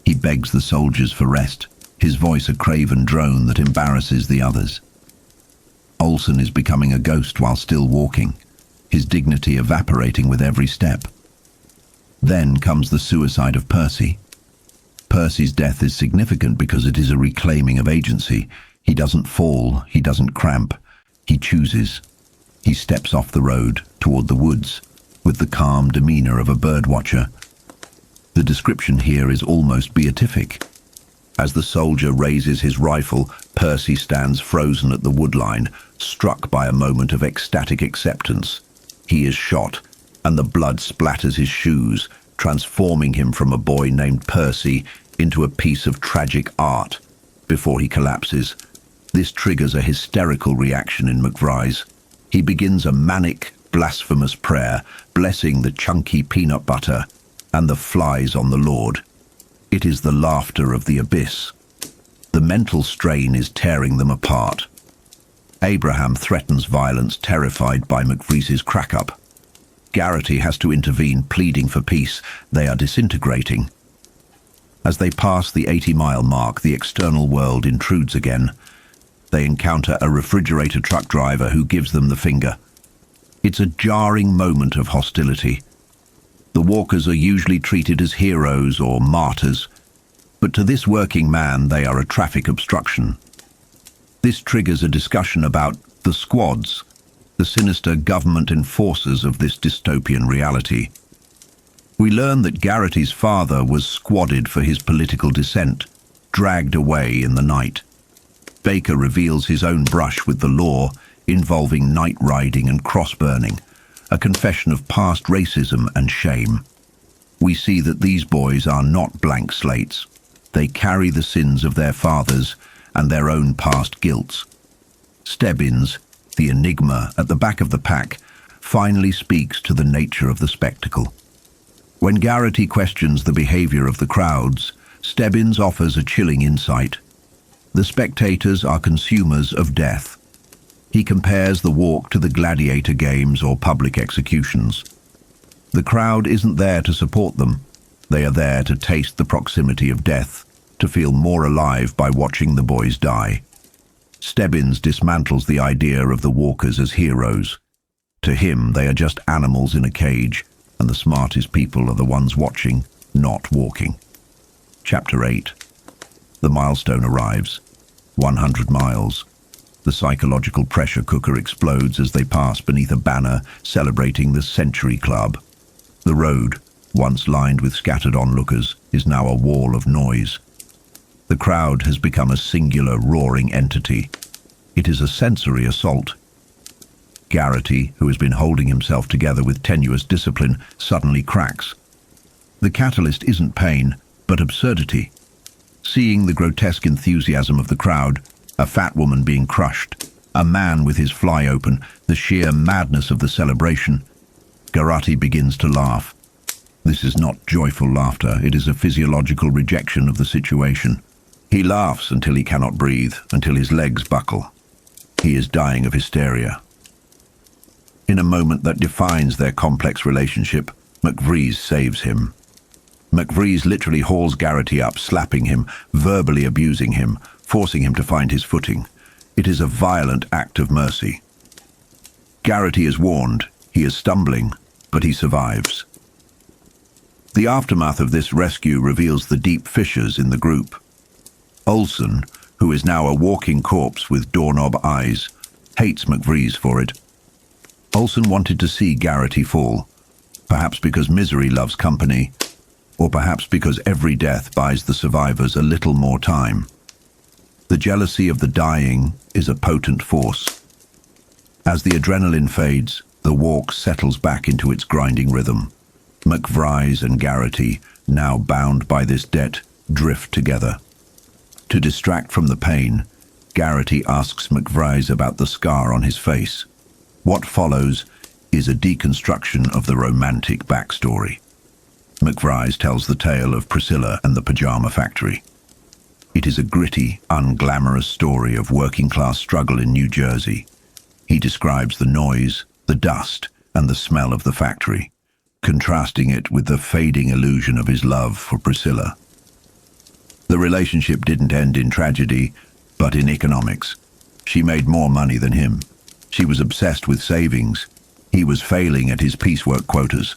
He begs the soldiers for rest, his voice a craven drone that embarrasses the others. Olsen is becoming a ghost while still walking, his dignity evaporating with every step. Then comes the suicide of Percy. Percy's death is significant because it is a reclaiming of agency. He doesn't fall, he doesn't cramp, he chooses. He steps off the road toward the woods with the calm demeanor of a birdwatcher. The description here is almost beatific. As the soldier raises his rifle, Percy stands frozen at the woodline, struck by a moment of ecstatic acceptance. He is shot, and the blood splatters his shoes, transforming him from a boy named Percy into a piece of tragic art. Before he collapses, this triggers a hysterical reaction in McVry's. He begins a manic, blasphemous prayer, blessing the chunky peanut butter and the flies on the Lord. It is the laughter of the abyss. The mental strain is tearing them apart. Abraham threatens violence, terrified by McVry's crack-up. Garrity has to intervene, pleading for peace. They are disintegrating. As they pass the 80-mile mark, the external world intrudes again. They encounter a refrigerator truck driver who gives them the finger. It's a jarring moment of hostility. The walkers are usually treated as heroes or martyrs, but to this working man they are a traffic obstruction. This triggers a discussion about the squads, the sinister government enforcers of this dystopian reality. We learn that Garrity's father was squadded for his political dissent, dragged away in the night. Baker reveals his own brush with the law, involving night riding and cross-burning, a confession of past racism and shame. We see that these boys are not blank slates. They carry the sins of their fathers and their own past guilts. Stebbins, the enigma at the back of the pack, finally speaks to the nature of the spectacle. When Garrity questions the behavior of the crowds, Stebbins offers a chilling insight. The spectators are consumers of death. He compares the walk to the gladiator games or public executions. The crowd isn't there to support them. They are there to taste the proximity of death, to feel more alive by watching the boys die. Stebbins dismantles the idea of the walkers as heroes. To him, they are just animals in a cage, and the smartest people are the ones watching, not walking. Chapter 8. The milestone arrives. 100 miles. The psychological pressure cooker explodes as they pass beneath a banner celebrating the Century Club. The road, once lined with scattered onlookers, is now a wall of noise. The crowd has become a singular, roaring entity. It is a sensory assault. Garrity, who has been holding himself together with tenuous discipline, suddenly cracks. The catalyst isn't pain, but absurdity. Seeing the grotesque enthusiasm of the crowd, a fat woman being crushed, a man with his fly open, the sheer madness of the celebration, Garrity begins to laugh. This is not joyful laughter, it is a physiological rejection of the situation. He laughs until he cannot breathe, until his legs buckle. He is dying of hysteria. In a moment that defines their complex relationship, McVries saves him. McVries literally hauls Garrity up, slapping him, verbally abusing him, forcing him to find his footing. It is a violent act of mercy. Garrity is warned. He is stumbling, but he survives. The aftermath of this rescue reveals the deep fissures in the group. Olsen, who is now a walking corpse with doorknob eyes, hates McVries for it. Olsen wanted to see Garrity fall, perhaps because misery loves company, or perhaps because every death buys the survivors a little more time. The jealousy of the dying is a potent force. As the adrenaline fades, the walk settles back into its grinding rhythm. McVries and Garrity, now bound by this debt, drift together. To distract from the pain, Garrity asks McVries about the scar on his face. What follows is a deconstruction of the romantic backstory. McVries tells the tale of Priscilla and the pajama factory. It is a gritty, unglamorous story of working-class struggle in New Jersey. He describes the noise, the dust, and the smell of the factory, contrasting it with the fading illusion of his love for Priscilla. The relationship didn't end in tragedy, but in economics. She made more money than him. She was obsessed with savings. He was failing at his piecework quotas.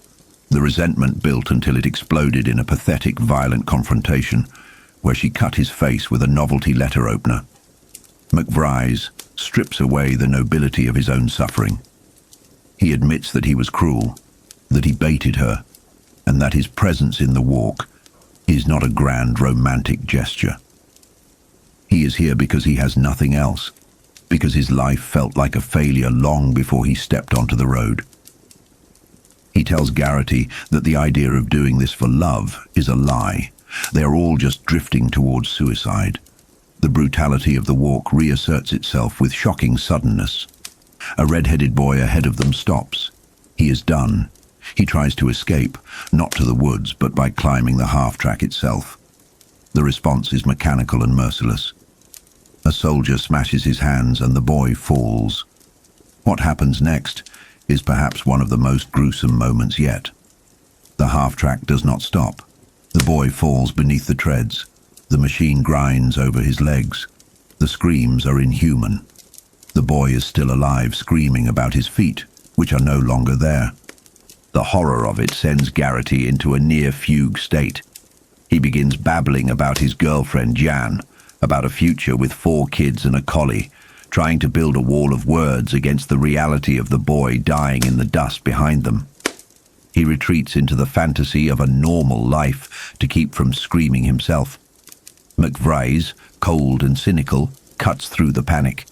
The resentment built until it exploded in a pathetic, violent confrontation, where she cut his face with a novelty letter opener. McVries strips away the nobility of his own suffering. He admits that he was cruel, that he baited her, and that his presence in the walk is not a grand romantic gesture. He is here because he has nothing else, because his life felt like a failure long before he stepped onto the road. He tells Garrity that the idea of doing this for love is a lie. They are all just drifting towards suicide. The brutality of the walk reasserts itself with shocking suddenness. A red-headed boy ahead of them stops. He is done. He tries to escape, not to the woods, but by climbing the half-track itself. The response is mechanical and merciless. A soldier smashes his hands and the boy falls. What happens next is perhaps one of the most gruesome moments yet. The half-track does not stop. The boy falls beneath the treads. The machine grinds over his legs. The screams are inhuman. The boy is still alive, screaming about his feet, which are no longer there. The horror of it sends Garrity into a near-fugue state. He begins babbling about his girlfriend Jan, about a future with 4 kids and a collie, trying to build a wall of words against the reality of the boy dying in the dust behind them. He retreats into the fantasy of a normal life to keep from screaming himself. McVries, cold and cynical, cuts through the panic.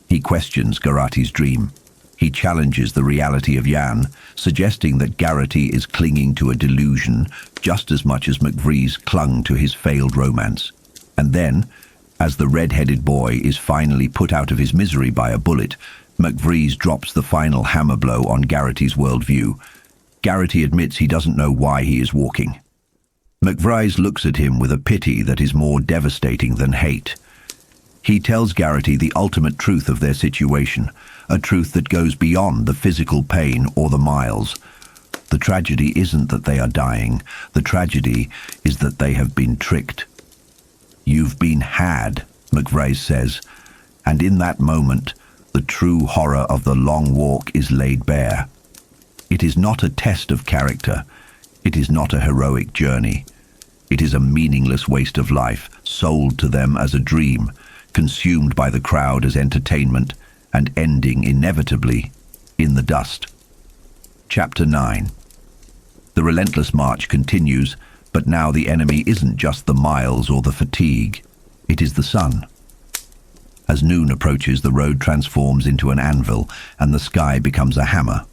He questions Garrity's dream. He challenges the reality of Jan, suggesting that Garrity is clinging to a delusion just as much as McVries clung to his failed romance. And then, as the red-headed boy is finally put out of his misery by a bullet, McVries drops the final hammer blow on Garrity's worldview. Garrity admits he doesn't know why he is walking. McVries looks at him with a pity that is more devastating than hate. He tells Garrity the ultimate truth of their situation, a truth that goes beyond the physical pain or the miles. The tragedy isn't that they are dying. The tragedy is that they have been tricked. "You've been had," McVrae says, and in that moment, the true horror of the long walk is laid bare. It is not a test of character. It is not a heroic journey. It is a meaningless waste of life, sold to them as a dream, consumed by the crowd as entertainment, and ending inevitably in the dust. Chapter 9. The relentless march continues, but now the enemy isn't just the miles or the fatigue. It is the sun. As noon approaches, the road transforms into an anvil, and the sky becomes a hammer.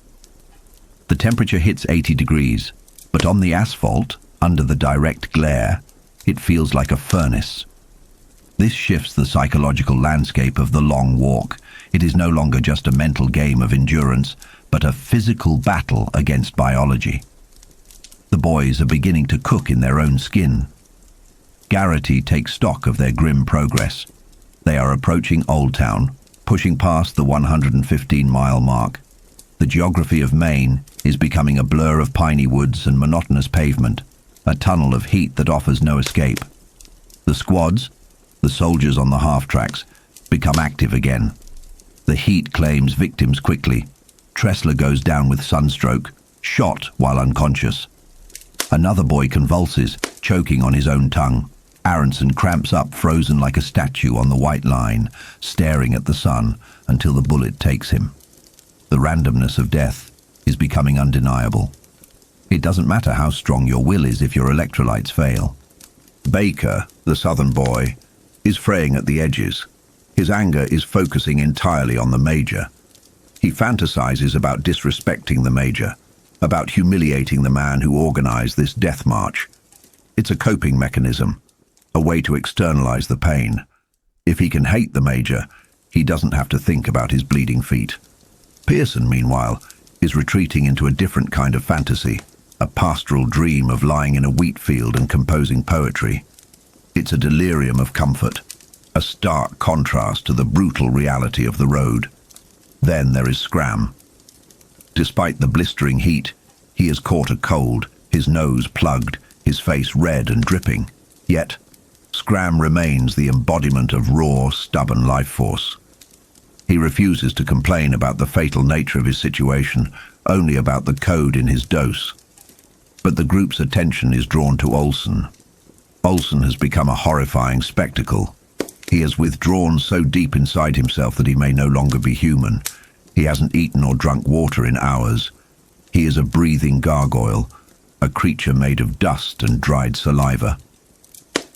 The temperature hits 80 degrees, but on the asphalt, under the direct glare, it feels like a furnace. This shifts the psychological landscape of the long walk. It is no longer just a mental game of endurance, but a physical battle against biology. The boys are beginning to cook in their own skin. Garrity takes stock of their grim progress. They are approaching Old Town, pushing past the 115-mile mark. The geography of Maine is becoming a blur of piney woods and monotonous pavement, a tunnel of heat that offers no escape. The squads, the soldiers on the half-tracks, become active again. The heat claims victims quickly. Tressler goes down with sunstroke, shot while unconscious. Another boy convulses, choking on his own tongue. Aronson cramps up, frozen like a statue on the white line, staring at the sun until the bullet takes him. The randomness of death is becoming undeniable. It doesn't matter how strong your will is if your electrolytes fail. Baker, the southern boy, is fraying at the edges. His anger is focusing entirely on the major. He fantasizes about disrespecting the major, about humiliating the man who organized this death march. It's a coping mechanism, a way to externalize the pain. If he can hate the major, he doesn't have to think about his bleeding feet. Pearson, meanwhile, is retreating into a different kind of fantasy, a pastoral dream of lying in a wheat field and composing poetry. It's a delirium of comfort, a stark contrast to the brutal reality of the road. Then there is Scram. Despite the blistering heat, he has caught a cold, his nose plugged, his face red and dripping. Yet, Scram remains the embodiment of raw, stubborn life force. He refuses to complain about the fatal nature of his situation, only about the code in his dose. But the group's attention is drawn to Olsen. Olsen has become a horrifying spectacle. He has withdrawn so deep inside himself that he may no longer be human. He hasn't eaten or drunk water in hours. He is a breathing gargoyle, a creature made of dust and dried saliva.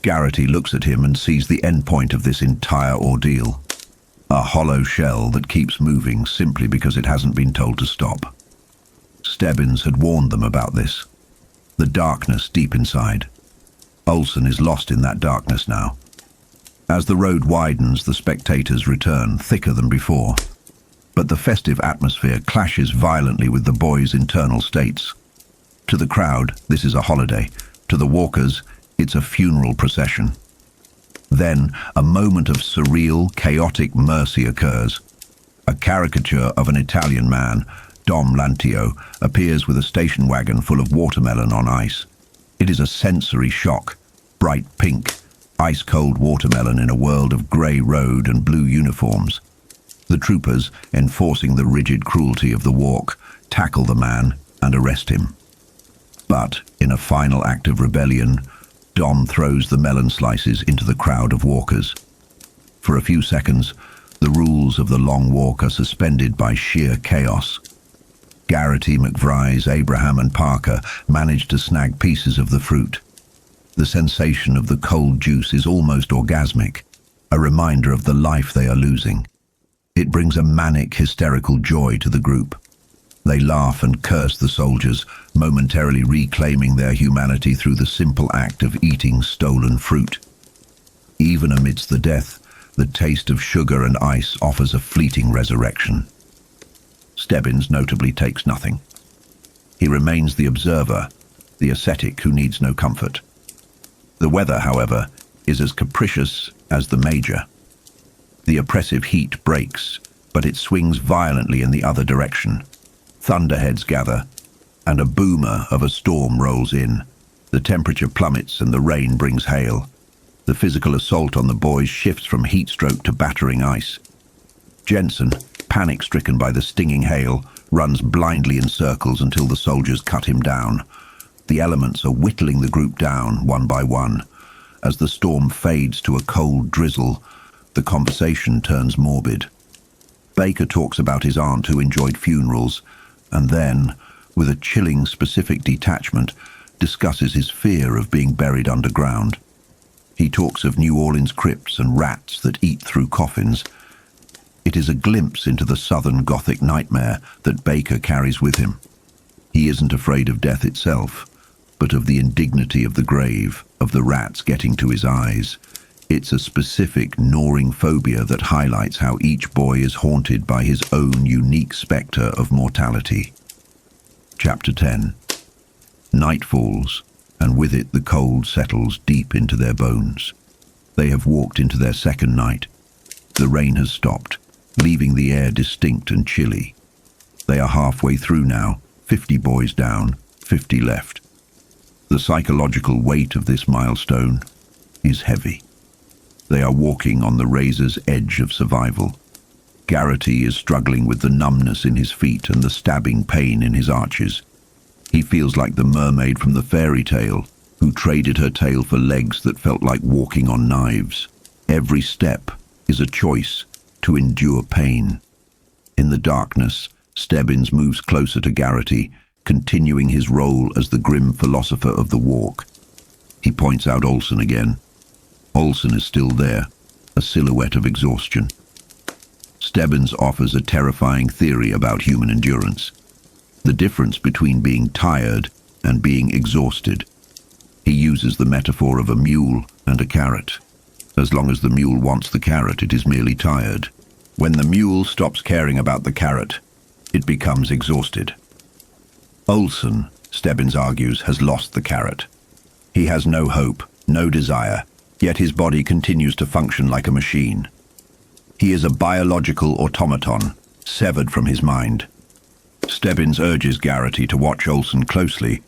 Garrity looks at him and sees the end point of this entire ordeal. A hollow shell that keeps moving simply because it hasn't been told to stop. Stebbins had warned them about this. The darkness deep inside. Olsen is lost in that darkness now. As the road widens, the spectators return, thicker than before. But the festive atmosphere clashes violently with the boys' internal states. To the crowd, this is a holiday. To the walkers, it's a funeral procession. Then, a moment of surreal, chaotic mercy occurs. A caricature of an Italian man, Dom Lantio, appears with a station wagon full of watermelon on ice. It is a sensory shock. Bright pink, ice-cold watermelon in a world of grey road and blue uniforms. The troopers, enforcing the rigid cruelty of the walk, tackle the man and arrest him. But, in a final act of rebellion, Dom throws the melon slices into the crowd of walkers. For a few seconds, the rules of the long walk are suspended by sheer chaos. Garrity, McVrae, Abraham and Parker manage to snag pieces of the fruit. The sensation of the cold juice is almost orgasmic, a reminder of the life they are losing. It brings a manic, hysterical joy to the group. They laugh and curse the soldiers, momentarily reclaiming their humanity through the simple act of eating stolen fruit. Even amidst the death, the taste of sugar and ice offers a fleeting resurrection. Stebbins notably takes nothing. He remains the observer, the ascetic who needs no comfort. The weather, however, is as capricious as the major. The oppressive heat breaks, but it swings violently in the other direction. Thunderheads gather. and a boomer of a storm rolls in. The temperature plummets and the rain brings hail. The physical assault on the boys shifts from heat stroke to battering ice. Jensen, panic-stricken by the stinging hail, runs blindly in circles until the soldiers cut him down. The elements are whittling the group down one by one. As the storm fades to a cold drizzle, the conversation turns morbid. Baker talks about his aunt who enjoyed funerals, and then, with a chilling specific detachment, discusses his fear of being buried underground. He talks of New Orleans crypts and rats that eat through coffins. It is a glimpse into the Southern Gothic nightmare that Baker carries with him. He isn't afraid of death itself, but of the indignity of the grave, of the rats getting to his eyes. It's a specific gnawing phobia that highlights how each boy is haunted by his own unique spectre of mortality. Chapter 10. Night falls, and with it the cold settles deep into their bones. They have walked into their second night. The rain has stopped, leaving the air distinct and chilly. They are halfway through now, 50 boys down, 50 left. The psychological weight of this milestone is heavy. They are walking on the razor's edge of survival. Garrity is struggling with the numbness in his feet and the stabbing pain in his arches. He feels like the mermaid from the fairy tale, who traded her tail for legs that felt like walking on knives. Every step is a choice to endure pain. In the darkness, Stebbins moves closer to Garrity, continuing his role as the grim philosopher of the walk. He points out Olsen again. Olsen is still there, a silhouette of exhaustion. Stebbins offers a terrifying theory about human endurance. The difference between being tired and being exhausted. He uses the metaphor of a mule and a carrot. As long as the mule wants the carrot, it is merely tired. When the mule stops caring about the carrot, it becomes exhausted. Olsen, Stebbins argues, has lost the carrot. He has no hope, no desire, yet his body continues to function like a machine. He is a biological automaton, severed from his mind. Stebbins urges Garrity to watch Olsen closely,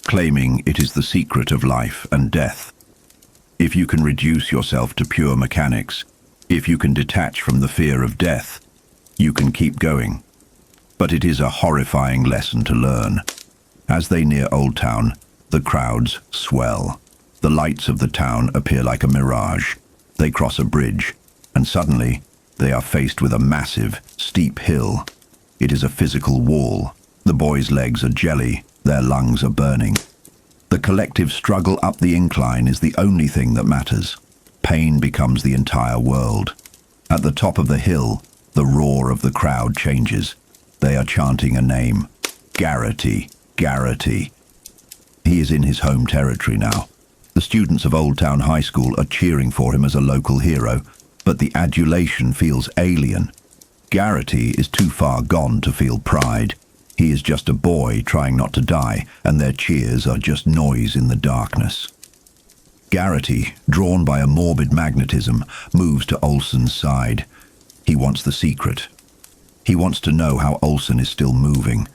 claiming it is the secret of life and death. If you can reduce yourself to pure mechanics, if you can detach from the fear of death, you can keep going. But it is a horrifying lesson to learn. As they near Old Town, the crowds swell. The lights of the town appear like a mirage. They cross a bridge, and suddenly they are faced with a massive, steep hill. It is a physical wall. The boys' legs are jelly, their lungs are burning. The collective struggle up the incline is the only thing that matters. Pain becomes the entire world. At the top of the hill, the roar of the crowd changes. They are chanting a name. Garrity, Garrity. He is in his home territory now. The students of Old Town High School are cheering for him as a local hero, but the adulation feels alien. Garrity is too far gone to feel pride. He is just a boy trying not to die, and their cheers are just noise in the darkness. Garrity, drawn by a morbid magnetism, moves to Olsen's side. He wants the secret. He wants to know how Olsen is still moving.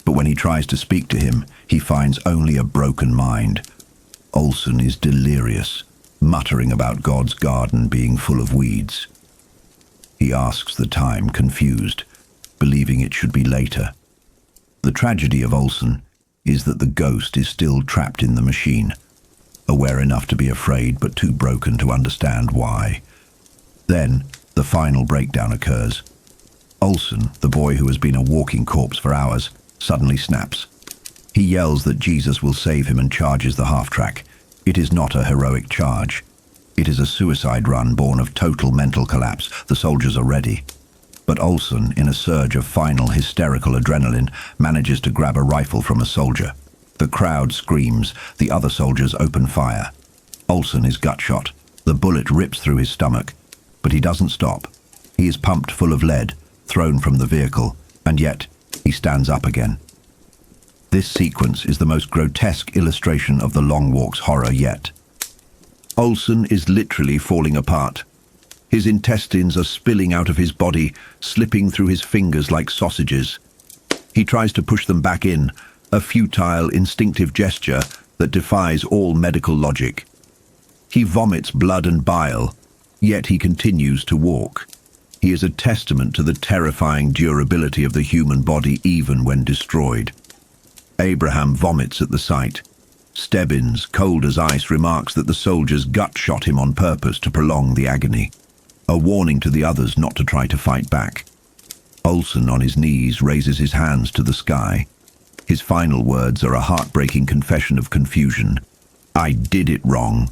But when he tries to speak to him, he finds only a broken mind. Olsen is delirious, muttering about God's garden being full of weeds. He asks the time, confused, believing it should be later. The tragedy of Olsen is that the ghost is still trapped in the machine, aware enough to be afraid but too broken to understand why. Then, the final breakdown occurs. Olsen, the boy who has been a walking corpse for hours, suddenly snaps. He yells that Jesus will save him and charges the half-track. It is not a heroic charge. It is a suicide run born of total mental collapse. The soldiers are ready. But Olsen, in a surge of final hysterical adrenaline, manages to grab a rifle from a soldier. The crowd screams. The other soldiers open fire. Olsen is gut-shot. The bullet rips through his stomach. But he doesn't stop. He is pumped full of lead, thrown from the vehicle, and yet he stands up again. This sequence is the most grotesque illustration of the Long Walk's horror yet. Olsen is literally falling apart. His intestines are spilling out of his body, slipping through his fingers like sausages. He tries to push them back in, a futile, instinctive gesture that defies all medical logic. He vomits blood and bile, yet he continues to walk. He is a testament to the terrifying durability of the human body even when destroyed. Abraham vomits at the sight. Stebbins, cold as ice, remarks that the soldiers gut shot him on purpose to prolong the agony, a warning to the others not to try to fight back. Olsen, on his knees, raises his hands to the sky. His final words are a heartbreaking confession of confusion. "I did it wrong."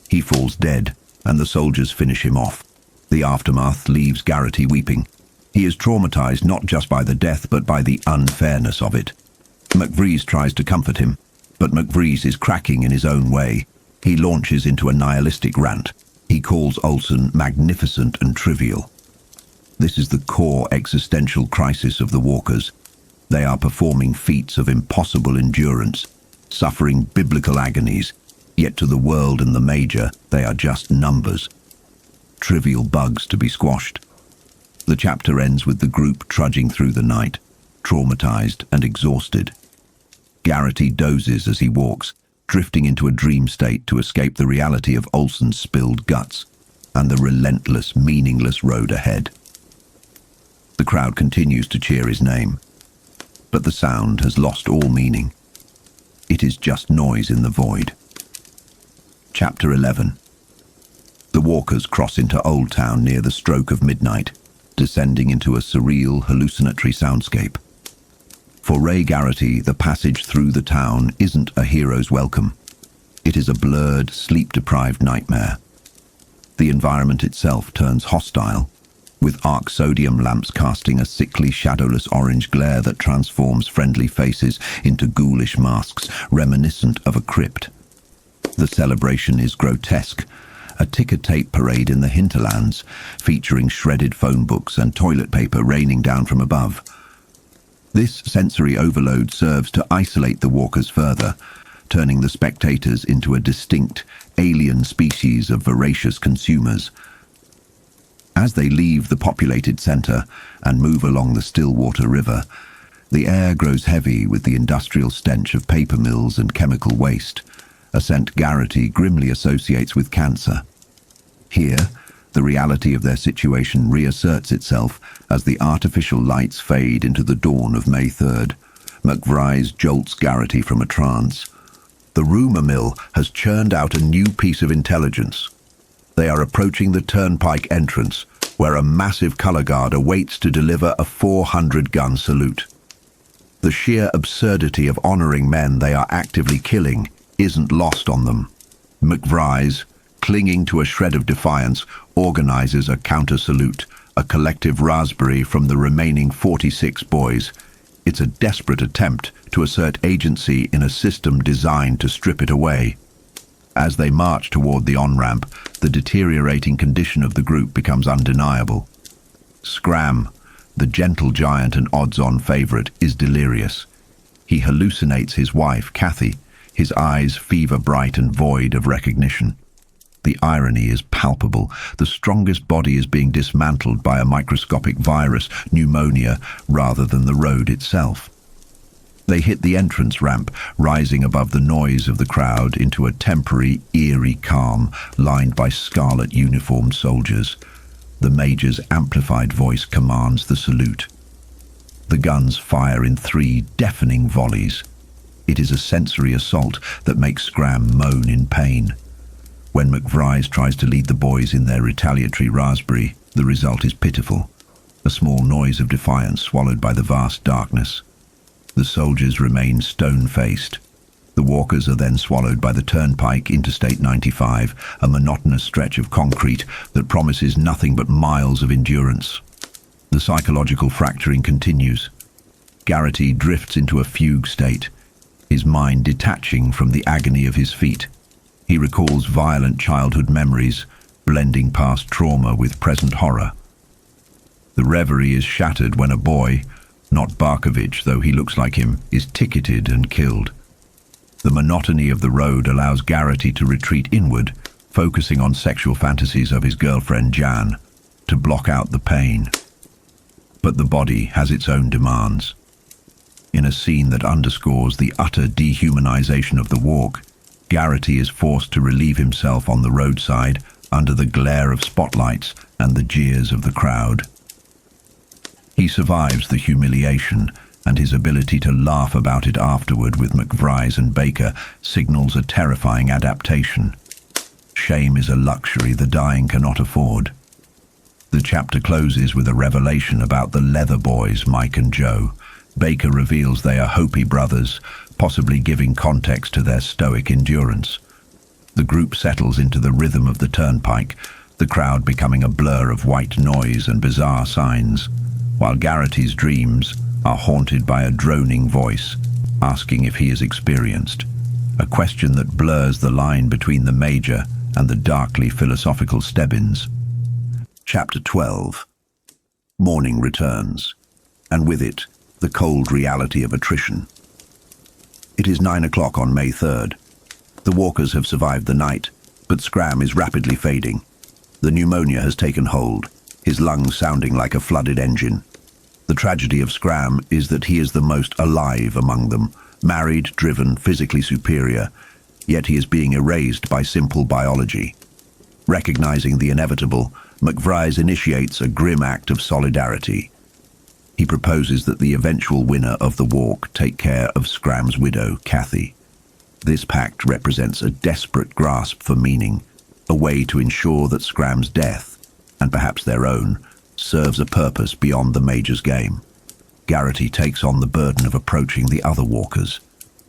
He falls dead, and the soldiers finish him off. The aftermath leaves Garrity weeping. He is traumatized not just by the death, but by the unfairness of it. McVries tries to comfort him, but McVries is cracking in his own way. He launches into a nihilistic rant. He calls Olsen magnificent and trivial. This is the core existential crisis of the walkers. They are performing feats of impossible endurance, suffering biblical agonies, yet to the world and the major, they are just numbers. Trivial bugs to be squashed. The chapter ends with the group trudging through the night, traumatized and exhausted. Garrity dozes as he walks, drifting into a dream state to escape the reality of Olsen's spilled guts and the relentless, meaningless road ahead. The crowd continues to cheer his name, but the sound has lost all meaning. It is just noise in the void. Chapter 11. The walkers cross into Old Town near the stroke of midnight, descending into a surreal, hallucinatory soundscape. For Ray Garrity, the passage through the town isn't a hero's welcome. It is a blurred, sleep-deprived nightmare. The environment itself turns hostile, with arc sodium lamps casting a sickly, shadowless orange glare that transforms friendly faces into ghoulish masks reminiscent of a crypt. The celebration is grotesque, a ticker-tape parade in the hinterlands, featuring shredded phone books and toilet paper raining down from above. This sensory overload serves to isolate the walkers further, turning the spectators into a distinct, alien species of voracious consumers. As they leave the populated center and move along the Stillwater River, the air grows heavy with the industrial stench of paper mills and chemical waste, a scent Garrity grimly associates with cancer. Here, the reality of their situation reasserts itself as the artificial lights fade into the dawn of May 3rd. McVries jolts Garrity from a trance. The rumor mill has churned out a new piece of intelligence. They are approaching the turnpike entrance, where a massive color guard awaits to deliver a 400-gun salute. The sheer absurdity of honoring men they are actively killing isn't lost on them. McVries, clinging to a shred of defiance, organizes a counter-salute, a collective raspberry from the remaining 46 boys. It's a desperate attempt to assert agency in a system designed to strip it away. As they march toward the on-ramp, the deteriorating condition of the group becomes undeniable. Scram, the gentle giant and odds-on favorite, is delirious. He hallucinates his wife, Kathy, his eyes fever-bright and void of recognition. The irony is palpable. The strongest body is being dismantled by a microscopic virus, pneumonia, rather than the road itself. They hit the entrance ramp, rising above the noise of the crowd into a temporary, eerie calm, lined by scarlet uniformed soldiers. The major's amplified voice commands the salute. The guns fire in 3 deafening volleys. It is a sensory assault that makes Scram moan in pain. When McVries tries to lead the boys in their retaliatory raspberry, the result is pitiful. A small noise of defiance swallowed by the vast darkness. The soldiers remain stone-faced. The walkers are then swallowed by the turnpike, Interstate 95, a monotonous stretch of concrete that promises nothing but miles of endurance. The psychological fracturing continues. Garrity drifts into a fugue state, his mind detaching from the agony of his feet. He recalls violent childhood memories, blending past trauma with present horror. The reverie is shattered when a boy, not Barkovich though he looks like him, is ticketed and killed. The monotony of the road allows Garrity to retreat inward, focusing on sexual fantasies of his girlfriend Jan, to block out the pain. But the body has its own demands. In a scene that underscores the utter dehumanization of the walk, Garrity is forced to relieve himself on the roadside under the glare of spotlights and the jeers of the crowd. He survives the humiliation, and his ability to laugh about it afterward with McVries and Baker signals a terrifying adaptation. Shame is a luxury the dying cannot afford. The chapter closes with a revelation about the Leather Boys, Mike and Joe. Baker reveals they are Hopi brothers, possibly giving context to their stoic endurance. The group settles into the rhythm of the turnpike, the crowd becoming a blur of white noise and bizarre signs, while Garrity's dreams are haunted by a droning voice, asking if he is experienced, a question that blurs the line between the major and the darkly philosophical Stebbins. Chapter 12. Morning returns, and with it, the cold reality of attrition. It is 9 o'clock on May 3rd. The walkers have survived the night, but Scram is rapidly fading. The pneumonia has taken hold, his lungs sounding like a flooded engine. The tragedy of Scram is that he is the most alive among them, married, driven, physically superior, yet he is being erased by simple biology. Recognizing the inevitable, McVries initiates a grim act of solidarity. He proposes that the eventual winner of the walk take care of Scram's widow, Kathy. This pact represents a desperate grasp for meaning, a way to ensure that Scram's death, and perhaps their own, serves a purpose beyond the Major's game. Garrity takes on the burden of approaching the other walkers.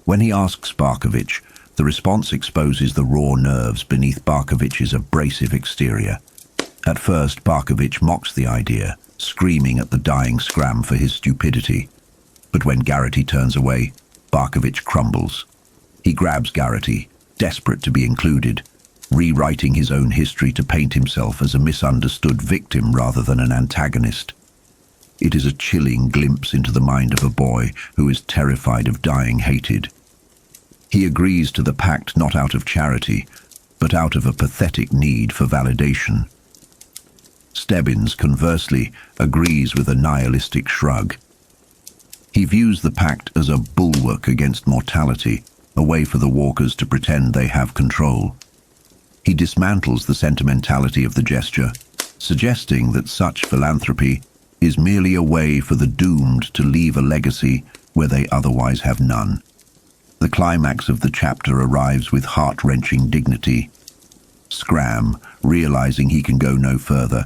When he asks Barkovich, the response exposes the raw nerves beneath Barkovich's abrasive exterior. At first, Barkovich mocks the idea, screaming at the dying Scram for his stupidity. But when Garrity turns away, Barkovich crumbles. He grabs Garrity, desperate to be included, rewriting his own history to paint himself as a misunderstood victim rather than an antagonist. It is a chilling glimpse into the mind of a boy who is terrified of dying hated. He agrees to the pact not out of charity, but out of a pathetic need for validation. Stebbins, conversely, agrees with a nihilistic shrug. He views the pact as a bulwark against mortality, a way for the walkers to pretend they have control. He dismantles the sentimentality of the gesture, suggesting that such philanthropy is merely a way for the doomed to leave a legacy where they otherwise have none. The climax of the chapter arrives with heart-wrenching dignity. Scram, realizing he can go no further,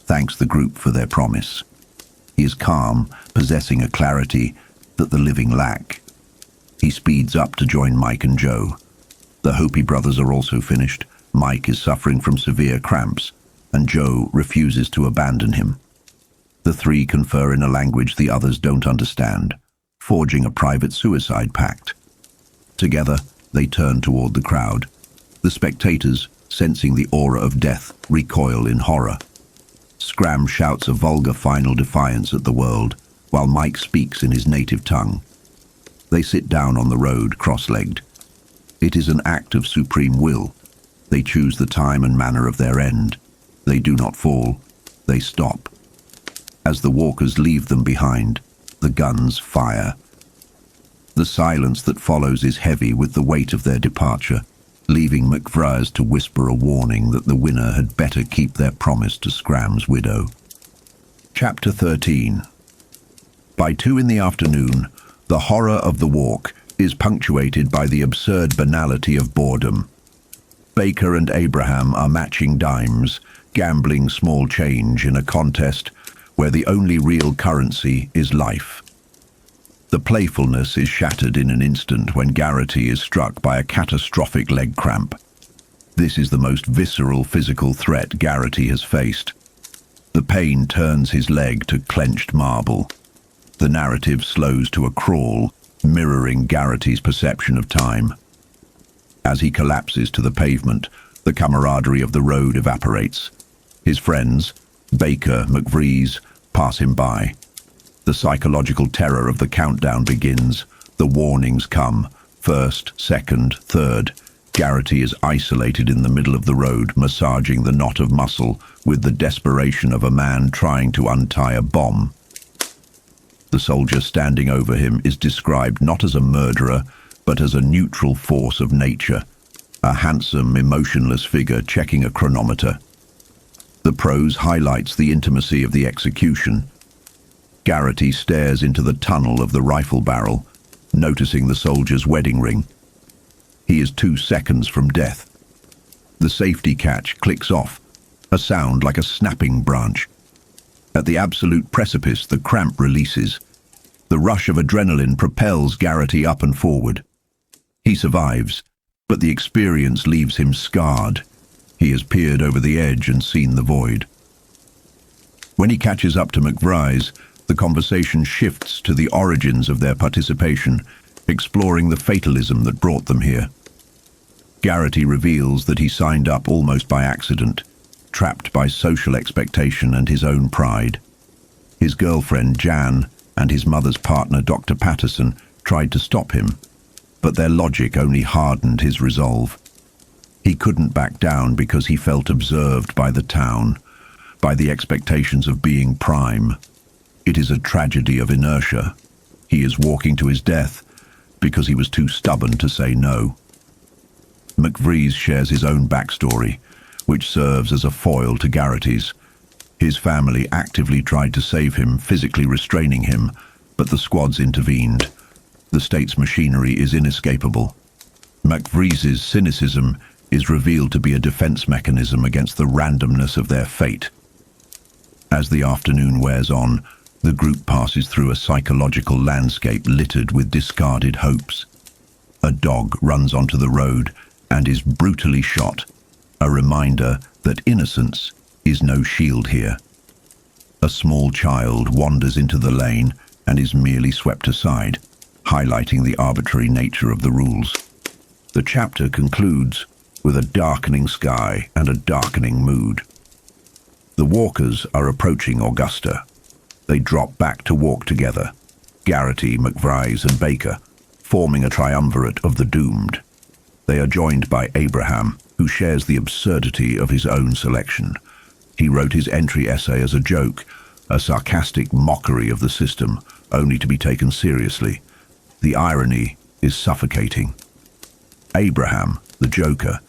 thanks the group for their promise. He is calm, possessing a clarity that the living lack. He speeds up to join Mike and Joe. The Hopi brothers are also finished. Mike is suffering from severe cramps, and Joe refuses to abandon him. The three confer in a language the others don't understand, forging a private suicide pact. Together, they turn toward the crowd. The spectators, sensing the aura of death, recoil in horror. Scram shouts a vulgar final defiance at the world, while Mike speaks in his native tongue. They sit down on the road, cross-legged. It is an act of supreme will. They choose the time and manner of their end. They do not fall. They stop. As the walkers leave them behind, the guns fire. The silence that follows is heavy with the weight of their departure, leaving McVries to whisper a warning that the winner had better keep their promise to Scram's widow. Chapter 13. By 2 in the afternoon, the horror of the walk is punctuated by the absurd banality of boredom. Baker and Abraham are matching dimes, gambling small change in a contest where the only real currency is life. The playfulness is shattered in an instant when Garrity is struck by a catastrophic leg cramp. This is the most visceral physical threat Garrity has faced. The pain turns his leg to clenched marble. The narrative slows to a crawl, mirroring Garrity's perception of time. As he collapses to the pavement, the camaraderie of the road evaporates. His friends, Baker, McVries, pass him by. The psychological terror of the countdown begins. The warnings come. First, second, third. Garrity is isolated in the middle of the road, massaging the knot of muscle with the desperation of a man trying to untie a bomb. The soldier standing over him is described not as a murderer, but as a neutral force of nature, a handsome, emotionless figure checking a chronometer. The prose highlights the intimacy of the execution. Garrity stares into the tunnel of the rifle barrel, noticing the soldier's wedding ring. He is 2 seconds from death. The safety catch clicks off, a sound like a snapping branch. At the absolute precipice, the cramp releases. The rush of adrenaline propels Garrity up and forward. He survives, but the experience leaves him scarred. He has peered over the edge and seen the void. When he catches up to McVry's, the conversation shifts to the origins of their participation, exploring the fatalism that brought them here. Garrity reveals that he signed up almost by accident, trapped by social expectation and his own pride. His girlfriend, Jan, and his mother's partner, Dr. Patterson, tried to stop him, but their logic only hardened his resolve. He couldn't back down because he felt observed by the town, by the expectations of being prime. It is a tragedy of inertia. He is walking to his death because he was too stubborn to say no. McVries shares his own backstory, which serves as a foil to Garrity's. His family actively tried to save him, physically restraining him, but the squads intervened. The state's machinery is inescapable. McVries's cynicism is revealed to be a defense mechanism against the randomness of their fate. As the afternoon wears on, the group passes through a psychological landscape littered with discarded hopes. A dog runs onto the road and is brutally shot, a reminder that innocence is no shield here. A small child wanders into the lane and is merely swept aside, highlighting the arbitrary nature of the rules. The chapter concludes with a darkening sky and a darkening mood. The walkers are approaching Augusta. They drop back to walk together, Garrity, McVries, and Baker, forming a triumvirate of the doomed. They are joined by Abraham, who shares the absurdity of his own selection. He wrote his entry essay as a joke, a sarcastic mockery of the system, only to be taken seriously. The irony is suffocating. Abraham, the Joker,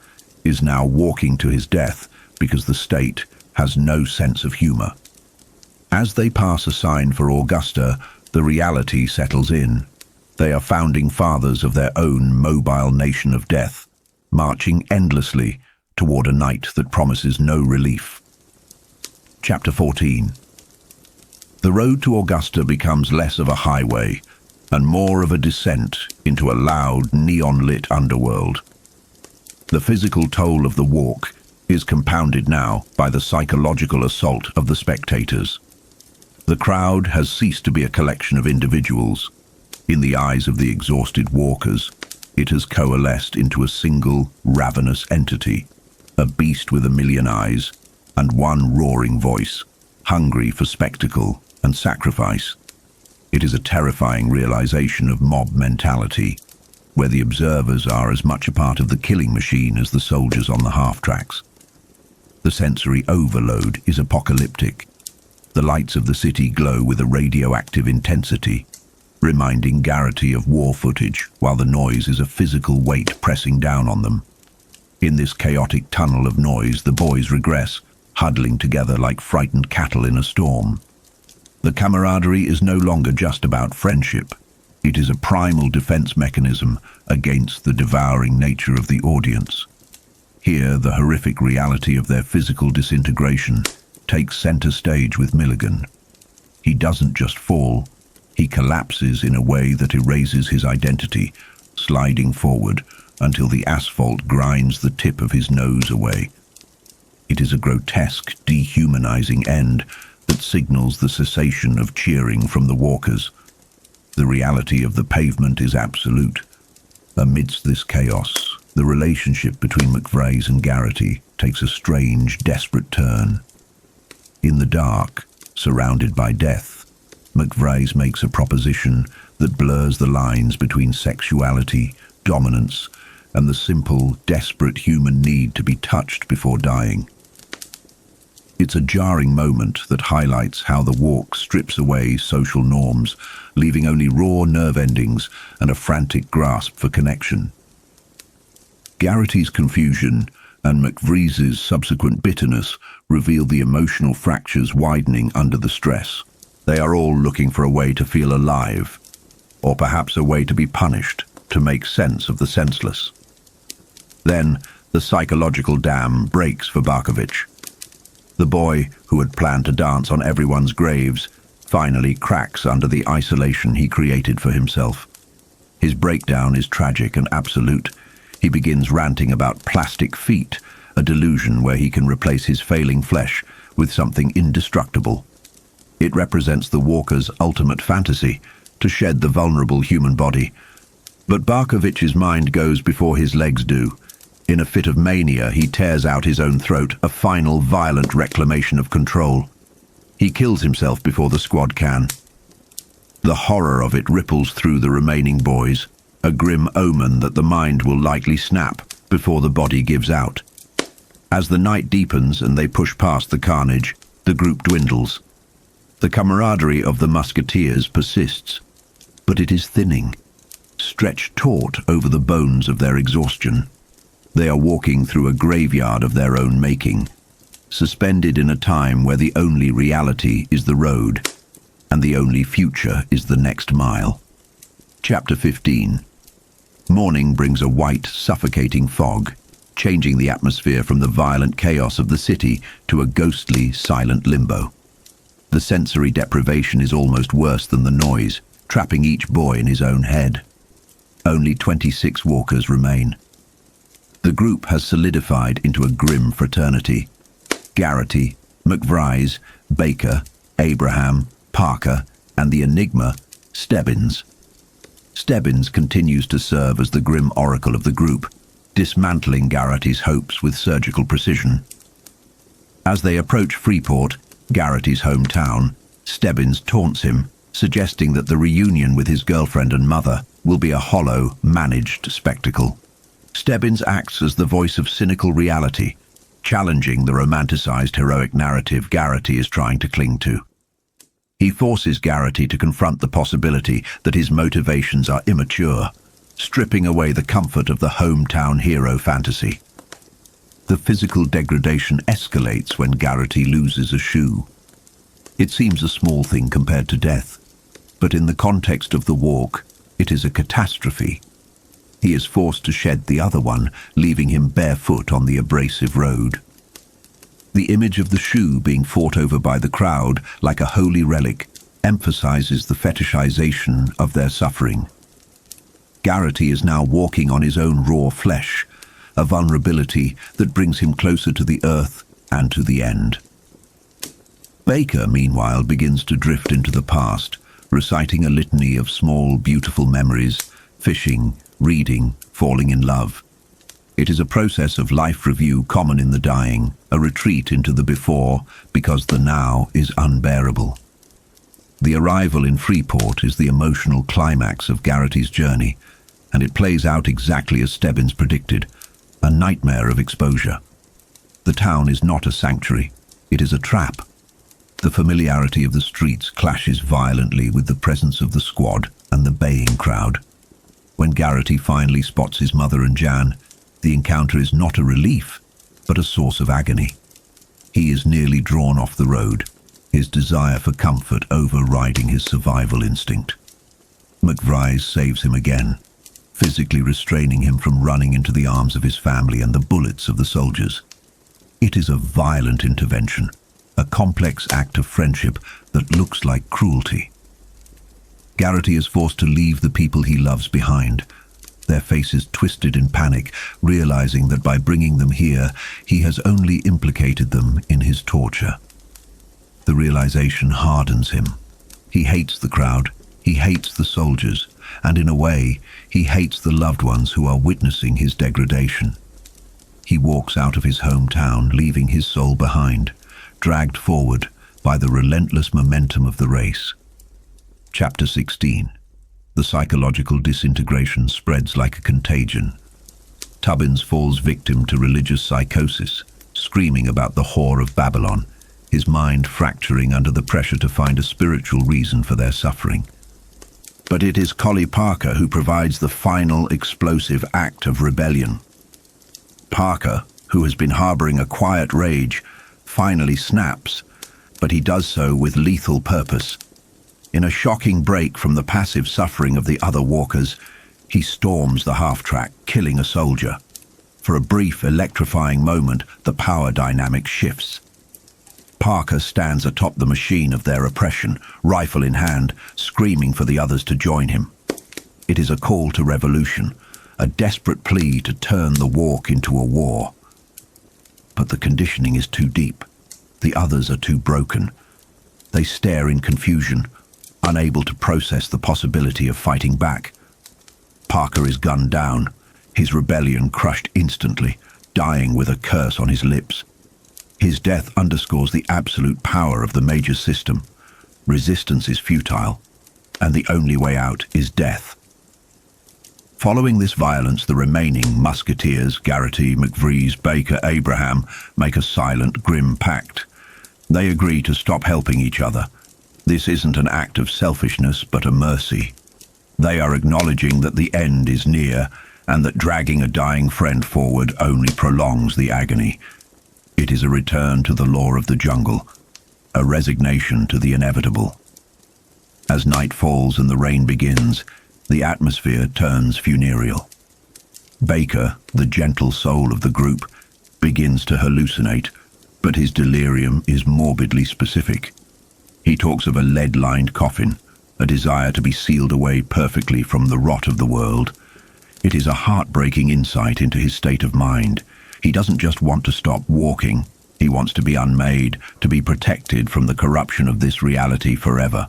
is now walking to his death because the state has no sense of humor. As they pass a sign for Augusta, the reality settles in. They are founding fathers of their own mobile nation of death, marching endlessly toward a night that promises no relief. Chapter 14. The road to Augusta becomes less of a highway and more of a descent into a loud, neon-lit underworld. The physical toll of the walk is compounded now by the psychological assault of the spectators. The crowd has ceased to be a collection of individuals. In the eyes of the exhausted walkers, it has coalesced into a single, ravenous entity, a beast with a million eyes and one roaring voice, hungry for spectacle and sacrifice. It is a terrifying realization of mob mentality, where the observers are as much a part of the killing machine as the soldiers on the half-tracks. The sensory overload is apocalyptic. The lights of the city glow with a radioactive intensity, reminding Garrity of war footage, while the noise is a physical weight pressing down on them. In this chaotic tunnel of noise, the boys regress, huddling together like frightened cattle in a storm. The camaraderie is no longer just about friendship. It is a primal defense mechanism against the devouring nature of the audience. Here, the horrific reality of their physical disintegration takes center stage with Milligan. He doesn't just fall, he collapses in a way that erases his identity, sliding forward until the asphalt grinds the tip of his nose away. It is a grotesque, dehumanizing end that signals the cessation of cheering from the walkers. The reality of the pavement is absolute. Amidst this chaos, the relationship between McVries and Garrity takes a strange, desperate turn. In the dark, surrounded by death, McVries makes a proposition that blurs the lines between sexuality, dominance, and the simple, desperate human need to be touched before dying. It's a jarring moment that highlights how the walk strips away social norms, leaving only raw nerve endings and a frantic grasp for connection. Garrity's confusion and McVree's subsequent bitterness reveal the emotional fractures widening under the stress. They are all looking for a way to feel alive, or perhaps a way to be punished, to make sense of the senseless. Then, the psychological dam breaks for Barkovich. The boy, who had planned to dance on everyone's graves, finally cracks under the isolation he created for himself. His breakdown is tragic and absolute. He begins ranting about plastic feet, a delusion where he can replace his failing flesh with something indestructible. It represents the walker's ultimate fantasy, to shed the vulnerable human body. But Barkovich's mind goes before his legs do. In a fit of mania, he tears out his own throat, a final violent reclamation of control. He kills himself before the squad can. The horror of it ripples through the remaining boys, a grim omen that the mind will likely snap before the body gives out. As the night deepens and they push past the carnage, the group dwindles. The camaraderie of the musketeers persists, but it is thinning, stretched taut over the bones of their exhaustion. They are walking through a graveyard of their own making, suspended in a time where the only reality is the road, and the only future is the next mile. Chapter 15. Morning brings a white, suffocating fog, changing the atmosphere from the violent chaos of the city to a ghostly, silent limbo. The sensory deprivation is almost worse than the noise, trapping each boy in his own head. Only 26 walkers remain. The group has solidified into a grim fraternity. Garrity, McVree's, Baker, Abraham, Parker, and the enigma, Stebbins. Stebbins continues to serve as the grim oracle of the group, dismantling Garrity's hopes with surgical precision. As they approach Freeport, Garrity's hometown, Stebbins taunts him, suggesting that the reunion with his girlfriend and mother will be a hollow, managed spectacle. Stebbins acts as the voice of cynical reality, challenging the romanticized heroic narrative Garrity is trying to cling to. He forces Garrity to confront the possibility that his motivations are immature, stripping away the comfort of the hometown hero fantasy. The physical degradation escalates when Garrity loses a shoe. It seems a small thing compared to death, but in the context of the walk, it is a catastrophe. He is forced to shed the other one, leaving him barefoot on the abrasive road. The image of the shoe being fought over by the crowd, like a holy relic, emphasizes the fetishization of their suffering. Garrity is now walking on his own raw flesh, a vulnerability that brings him closer to the earth and to the end. Baker, meanwhile, begins to drift into the past, reciting a litany of small, beautiful memories, fishing, reading, falling in love. It is a process of life review common in the dying, a retreat into the before because the now is unbearable. The arrival in Freeport is the emotional climax of Garrity's journey, and it plays out exactly as Stebbins predicted, a nightmare of exposure. The town is not a sanctuary, it is a trap. The familiarity of the streets clashes violently with the presence of the squad and the baying crowd. When Garrity finally spots his mother and Jan, the encounter is not a relief, but a source of agony. He is nearly drawn off the road, his desire for comfort overriding his survival instinct. McVree's saves him again, physically restraining him from running into the arms of his family and the bullets of the soldiers. It is a violent intervention, a complex act of friendship that looks like cruelty. Garrity is forced to leave the people he loves behind, their faces twisted in panic, realizing that by bringing them here, he has only implicated them in his torture. The realization hardens him. He hates the crowd, he hates the soldiers, and in a way, he hates the loved ones who are witnessing his degradation. He walks out of his hometown, leaving his soul behind, dragged forward by the relentless momentum of the race. Chapter 16. The psychological disintegration spreads like a contagion. Tubbins falls victim to religious psychosis, screaming about the whore of Babylon, his mind fracturing under the pressure to find a spiritual reason for their suffering. But it is Collie Parker who provides the final explosive act of rebellion. Parker, who has been harboring a quiet rage, finally snaps, but he does so with lethal purpose. In a shocking break from the passive suffering of the other walkers, he storms the half-track, killing a soldier. For a brief, electrifying moment, the power dynamic shifts. Parker stands atop the machine of their oppression, rifle in hand, screaming for the others to join him. It is a call to revolution, a desperate plea to turn the walk into a war. But the conditioning is too deep. The others are too broken. They stare in confusion, unable to process the possibility of fighting back. Parker is gunned down, his rebellion crushed instantly, dying with a curse on his lips. His death underscores the absolute power of the major system. Resistance is futile, and the only way out is death. Following this violence, the remaining musketeers, Garrity, McVrees, Baker, Abraham, make a silent, grim pact. They agree to stop helping each other. This isn't an act of selfishness, but a mercy. They are acknowledging that the end is near, and that dragging a dying friend forward only prolongs the agony. It is a return to the law of the jungle, a resignation to the inevitable. As night falls and the rain begins, the atmosphere turns funereal. Baker, the gentle soul of the group, begins to hallucinate, but his delirium is morbidly specific. He talks of a lead-lined coffin, a desire to be sealed away perfectly from the rot of the world. It is a heartbreaking insight into his state of mind. He doesn't just want to stop walking, he wants to be unmade, to be protected from the corruption of this reality forever.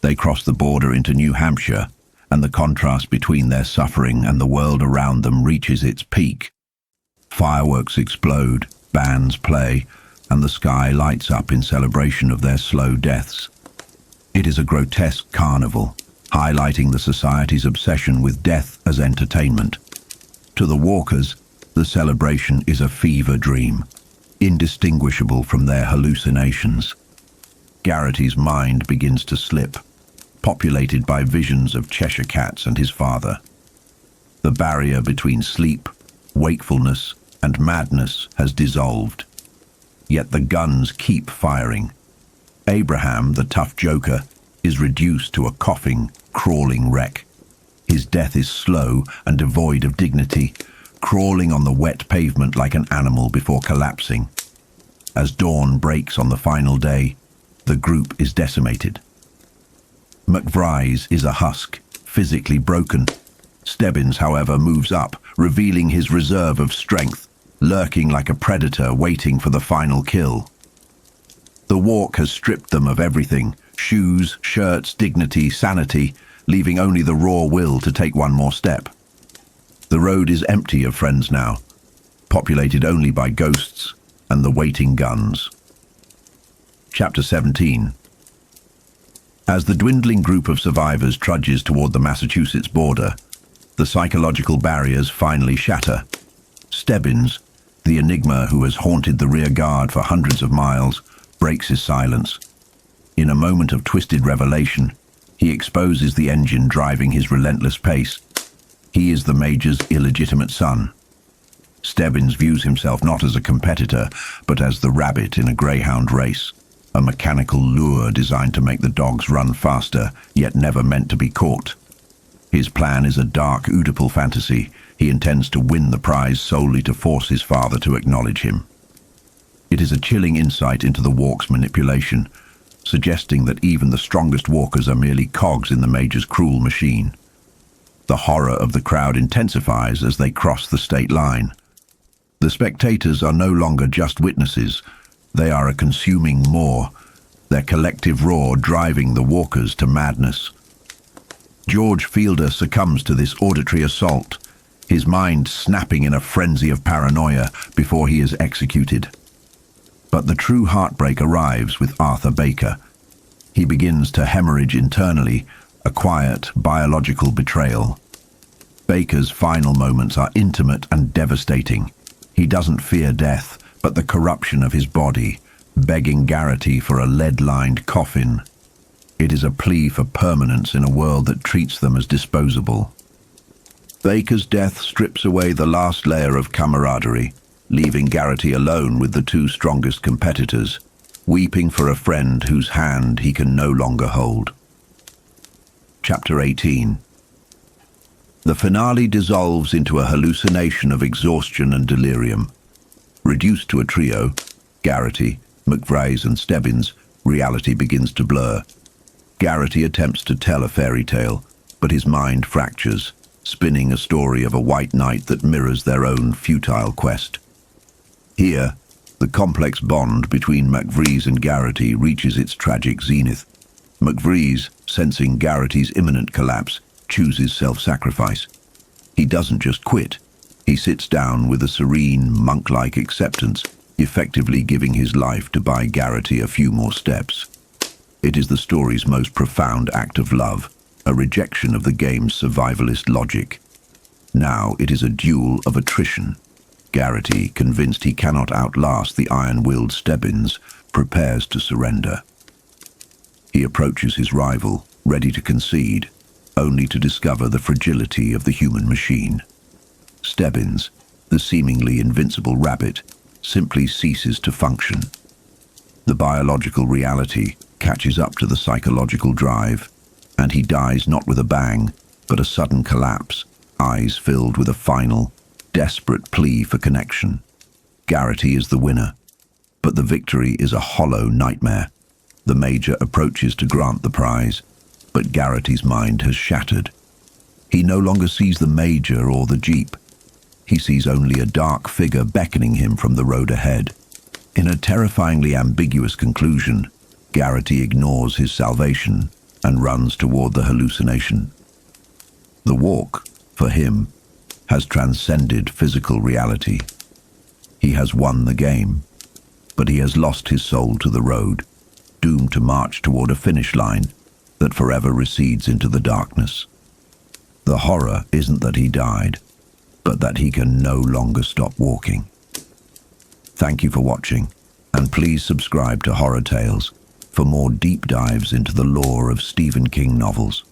They cross the border into New Hampshire, and the contrast between their suffering and the world around them reaches its peak. Fireworks explode, bands play, and the sky lights up in celebration of their slow deaths. It is a grotesque carnival, highlighting the society's obsession with death as entertainment. To the walkers, the celebration is a fever dream, indistinguishable from their hallucinations. Garrity's mind begins to slip, populated by visions of Cheshire cats and his father. The barrier between sleep, wakefulness, and madness has dissolved. Yet the guns keep firing. Abraham, the tough joker, is reduced to a coughing, crawling wreck. His death is slow and devoid of dignity, crawling on the wet pavement like an animal before collapsing. As dawn breaks on the final day, the group is decimated. McVrees is a husk, physically broken. Stebbins, however, moves up, revealing his reserve of strength, lurking like a predator waiting for the final kill. The walk has stripped them of everything: shoes, shirts, dignity, sanity, leaving only the raw will to take one more step. The road is empty of friends now, populated only by ghosts and the waiting guns. Chapter 17. As the dwindling group of survivors trudges toward the Massachusetts border, the psychological barriers finally shatter. Stebbins, the enigma who has haunted the rear guard for hundreds of miles, breaks his silence. In a moment of twisted revelation, he exposes the engine driving his relentless pace. He is the Major's illegitimate son. Stebbins views himself not as a competitor, but as the rabbit in a greyhound race, a mechanical lure designed to make the dogs run faster, yet never meant to be caught. His plan is a dark Oedipal fantasy. He intends to win the prize solely to force his father to acknowledge him. It is a chilling insight into the walk's manipulation, suggesting that even the strongest walkers are merely cogs in the Major's cruel machine. The horror of the crowd intensifies as they cross the state line. The spectators are no longer just witnesses. They are a consuming maw, their collective roar driving the walkers to madness. George Fielder succumbs to this auditory assault, his mind snapping in a frenzy of paranoia before he is executed. But the true heartbreak arrives with Arthur Baker. He begins to hemorrhage internally, a quiet, biological betrayal. Baker's final moments are intimate and devastating. He doesn't fear death, but the corruption of his body, begging Garrity for a lead-lined coffin. It is a plea for permanence in a world that treats them as disposable. Baker's death strips away the last layer of camaraderie, leaving Garrity alone with the two strongest competitors, weeping for a friend whose hand he can no longer hold. Chapter 18. The finale dissolves into a hallucination of exhaustion and delirium. Reduced to a trio, Garrity, McVraes and Stebbins, reality begins to blur. Garrity attempts to tell a fairy tale, but his mind fractures, spinning a story of a white knight that mirrors their own futile quest. Here, the complex bond between McVraes and Garrity reaches its tragic zenith. McVraes, sensing Garrity's imminent collapse, chooses self-sacrifice. He doesn't just quit. He sits down with a serene, monk-like acceptance, effectively giving his life to buy Garrity a few more steps. It is the story's most profound act of love, a rejection of the game's survivalist logic. Now it is a duel of attrition. Garrity, convinced he cannot outlast the iron-willed Stebbins, prepares to surrender. He approaches his rival, ready to concede, only to discover the fragility of the human machine. Stebbins, the seemingly invincible rabbit, simply ceases to function. The biological reality catches up to the psychological drive, and he dies not with a bang, but a sudden collapse, eyes filled with a final, desperate plea for connection. Garrity is the winner, but the victory is a hollow nightmare. The Major approaches to grant the prize, but Garrity's mind has shattered. He no longer sees the Major or the jeep. He sees only a dark figure beckoning him from the road ahead. In a terrifyingly ambiguous conclusion, Garrity ignores his salvation and runs toward the hallucination. The walk, for him, has transcended physical reality. He has won the game, but he has lost his soul to the road, doomed to march toward a finish line that forever recedes into the darkness. The horror isn't that he died, but that he can no longer stop walking. Thank you for watching, and please subscribe to Horror Tales for more deep dives into the lore of Stephen King novels.